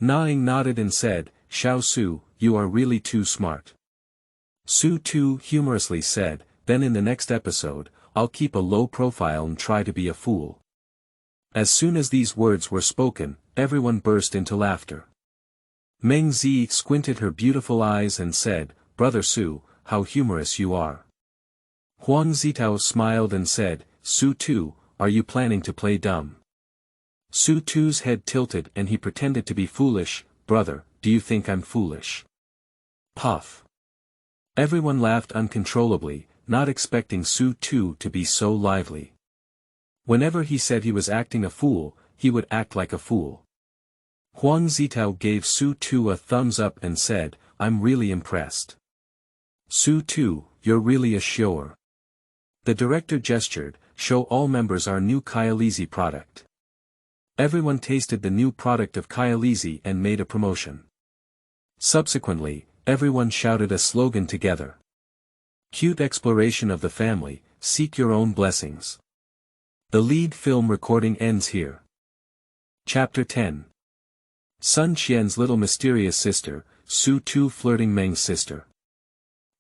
Niang nodded and said, Xiao Su, you are really too smart. Sutu humorously said, then in the next episode, I'll keep a low profile and try to be a fool. As soon as these words were spoken, everyone burst into laughter. Meng Ziyi squinted her beautiful eyes and said, Brother Su, how humorous you are. Huang Zitao smiled and said, Sutu, are you planning to play dumb? Sutu's head tilted and he pretended to be foolish, brother, do you think I'm foolish? Puff. Everyone laughed uncontrollably, not expecting Sutu to be so lively. Whenever he said he was acting a fool, he would act like a fool. Huang Zitao gave Sutu a thumbs up and said, I'm really impressed. Sutu, you're really a shower. The director gestured, show all members our new tirelessly product. Everyone tasted the new product of tirelessly and made a promotion. Subsequently, everyone shouted a slogan together. Cute exploration of the family, seek your own blessings. The lead film recording ends here. Chapter 10. Sun Qian's little mysterious sister, Sutu flirting Meng's sister.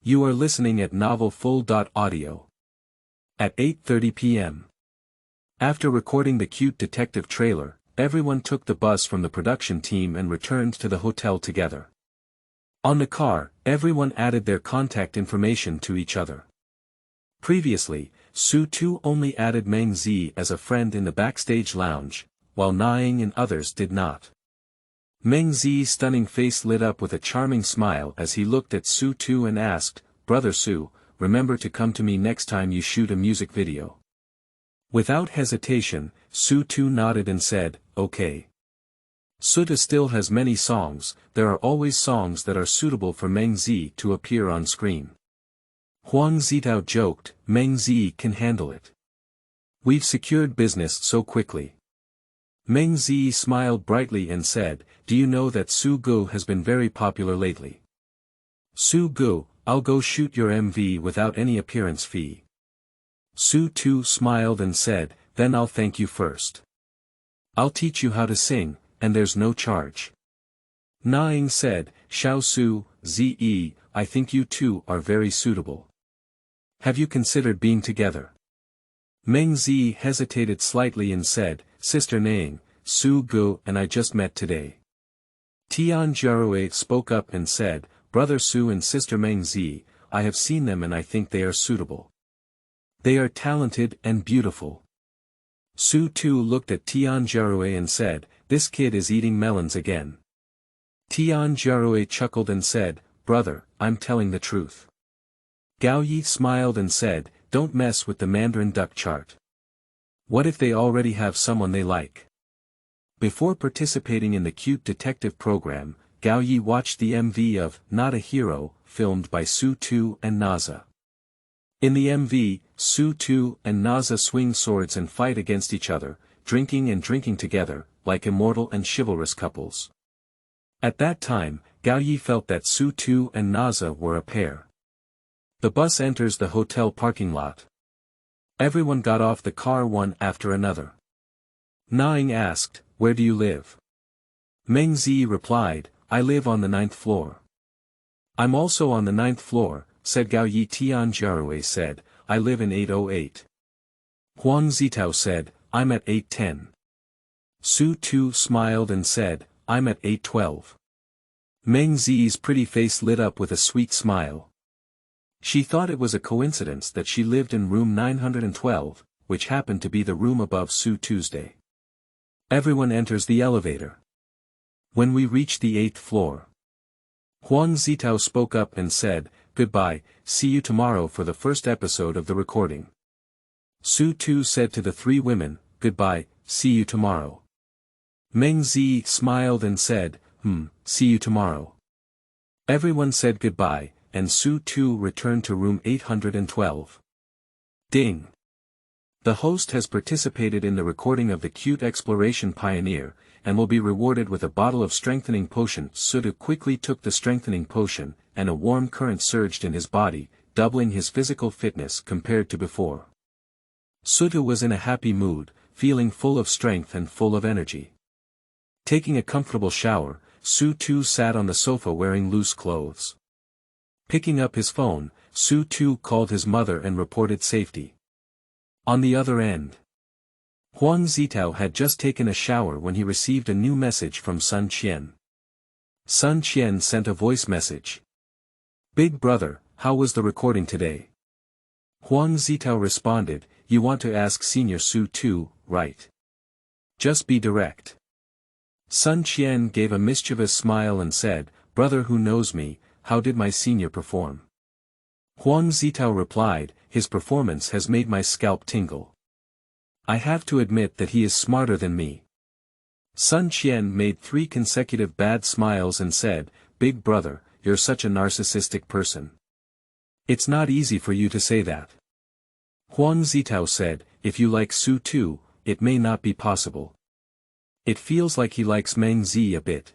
You are listening at novelfull.audio. At 8:30 p.m. After recording the cute detective trailer, everyone took the bus from the production team and returned to the hotel together. On the car, everyone added their contact information to each other. Previously, Sutu only added Meng Ziyi as a friend in the backstage lounge, while Niang and others did not. Meng Ziyi's stunning face lit up with a charming smile as he looked at Sutu and asked, "Brother Su, remember to come to me next time you shoot a music video." Without hesitation, Sutu nodded and said, "Okay." Sutu still has many songs, there are always songs that are suitable for Meng Ziyi to appear on screen. Huang Zitao joked, "Meng Ziyi can handle it. We've secured business so quickly." Meng Ziyi smiled brightly and said, "Do you know that Su Gu has been very popular lately? Su Gu, I'll go shoot your MV without any appearance fee." Sutu smiled and said, "Then I'll thank you first. I'll teach you how to sing, and there's no charge." Niang said, "Xiao Su, Zi, I think you two are very suitable. Have you considered being together?" Meng Ziyi hesitated slightly and said, "Sister Niang, Su Gu and I just met today." Tian Jiarui spoke up and said, "Brother Su and Sister Meng Ziyi, I have seen them and I think they are suitable. They are talented and beautiful." Sutu looked at Tian Jiarui and said, "This kid is eating melons again." Tian Jiarui chuckled and said, "Brother, I'm telling the truth." Gao Ye smiled and said, "Don't mess with the Mandarin duck chart. What if they already have someone they like?" Before participating in the cute detective program, Gao Ye watched the MV of Not a Hero, filmed by Sutu and Nazha. In the MV, Sutu and Nazha swing swords and fight against each other, drinking and drinking together, like immortal and chivalrous couples. At that time, Gao Ye felt that Sutu and Nazha were a pair. The bus enters the hotel parking lot. Everyone got off the car one after another. Niang asked, "Where do you live?" Meng Ziyi replied, "I live on the 9th floor." "I'm also on the 9th floor," said Gao Ye. Tian Jiarui said, "I live in 808. Huang Zitao said, "I'm at 810. Sutu smiled and said, "I'm at 812. Meng Ziyi's pretty face lit up with a sweet smile. She thought it was a coincidence that she lived in room 912, which happened to be the room above Su Tuesday. Everyone enters the elevator. When we reach the 8th floor, Huang Zitao spoke up and said, "Goodbye, see you tomorrow for the first episode of the recording." Sutu said to the three women, "Goodbye, see you tomorrow." Meng Ziyi smiled and said, "See you tomorrow." Everyone said goodbye, and Sutu returned to room 812. Ding! The host has participated in the recording of the cute exploration pioneer, and will be rewarded with a bottle of strengthening potion. Sutu quickly took the strengthening potion, and a warm current surged in his body, doubling his physical fitness compared to before. Sutu was in a happy mood, feeling full of strength and full of energy. Taking a comfortable shower, Sutu sat on the sofa wearing loose clothes. Picking up his phone, Sutu called his mother and reported safety. On the other end, Huang Zitao had just taken a shower when he received a new message from Sun Qian. Sun Qian sent a voice message. "Big brother, how was the recording today?" Huang Zitao responded, "You want to ask Senior Sutu, right? Just be direct." Sun Qian gave a mischievous smile and said, "Brother who knows me, how did my senior perform?" Huang Zitao replied, "His performance has made my scalp tingle. I have to admit that he is smarter than me." Sun Qian made 3 consecutive bad smiles and said, "Big brother, you're such a narcissistic person. It's not easy for you to say that." Huang Zitao said, "If you like Sutu, it may not be possible. It feels like he likes Meng Ziyi a bit."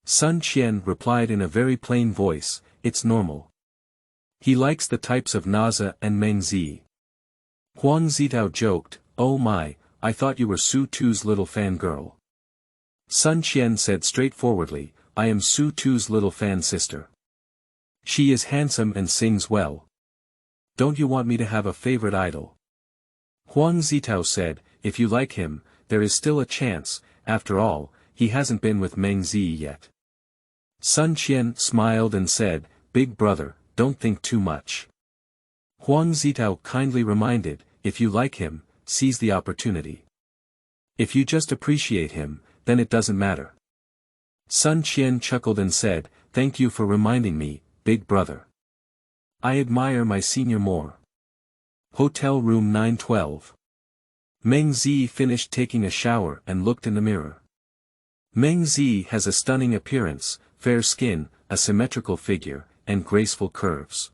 Sun Qian replied in a very plain voice, "It's normal. He likes the types of Nazha and Meng Ziyi. Huang Zitao joked, oh my, I thought you were Sutu's little fangirl. Sun Qian said straightforwardly, I am Sutu's little fan sister. She is handsome and sings well. Don't you want me to have a favorite idol? Huang Zitao said, if you like him, there is still a chance, after all, he hasn't been with Meng Ziyi yet. Sun Qian smiled and said, big brother, don't think too much. Huang Zitao kindly reminded, if you like him, seize the opportunity. If you just appreciate him, then it doesn't matter. Sun Qian chuckled and said, thank you for reminding me, big brother. I admire my senior more. Hotel room 912. Meng Ziyi finished taking a shower and looked in the mirror. Meng Ziyi has a stunning appearance, fair skin, a symmetrical figure, and graceful curves.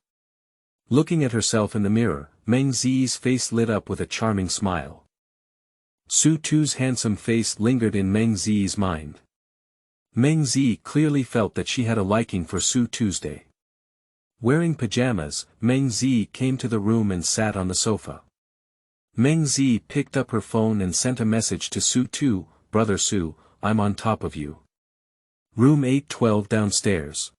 Looking at herself in the mirror, Meng Ziyi's face lit up with a charming smile. Sutu's handsome face lingered in Meng Ziyi's mind. Meng Ziyi clearly felt that she had a liking for Tuesday. Wearing pajamas, Meng Ziyi came to the room and sat on the sofa. Meng Ziyi picked up her phone and sent a message to Sutu, brother Su, I'm on top of you. Room 812 downstairs.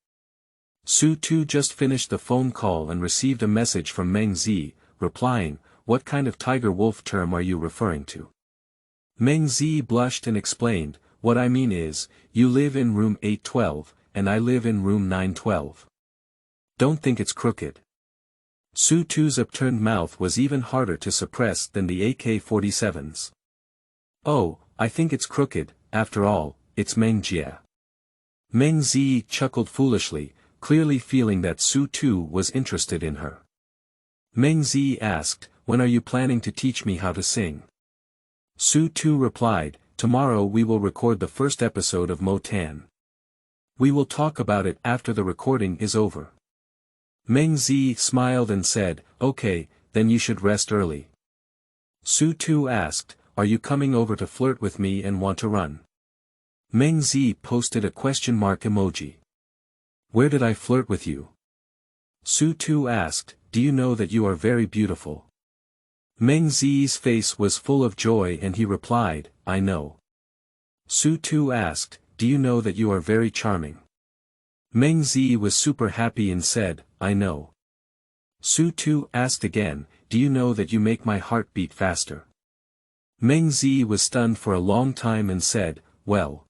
Sutu just finished the phone call and received a message from Meng Ziyi, replying, what kind of tiger-wolf term are you referring to? Meng Ziyi blushed and explained, what I mean is, you live in room 812, and I live in room 912. Don't think it's crooked. Sutu's upturned mouth was even harder to suppress than the AK-47's. Oh, I think it's crooked, after all, it's Meng Jie. Meng Ziyi chuckled foolishly, clearly feeling that Sutu was interested in her. Meng Ziyi asked, when are you planning to teach me how to sing? Sutu replied, tomorrow we will record the first episode of Mo Tan. We will talk about it after the recording is over. Meng Ziyi smiled and said, okay, then you should rest early. Sutu asked, are you coming over to flirt with me and want to run? Meng Ziyi posted a question mark emoji. Where did I flirt with you? Sutu asked, do you know that you are very beautiful? Meng Ziyi's face was full of joy and he replied, I know. Sutu asked, do you know that you are very charming? Meng Ziyi was super happy and said, I know. Sutu asked again, do you know that you make my heart beat faster? Meng Ziyi was stunned for a long time and said, well.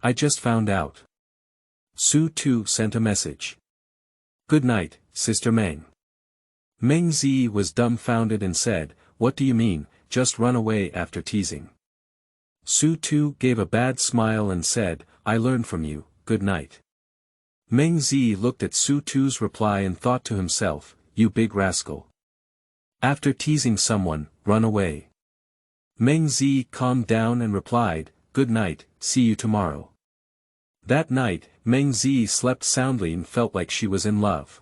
I just found out. Sutu sent a message. Good night, Sister Meng. Meng Ziyi was dumbfounded and said, what do you mean, just run away after teasing? Sutu gave a bad smile and said, I learned from you, good night. Meng Ziyi looked at Sutu's reply and thought to himself, you big rascal. After teasing someone, run away. Meng Ziyi calmed down and replied, good night, see you tomorrow. That night, Meng Ziyi slept soundly and felt like she was in love.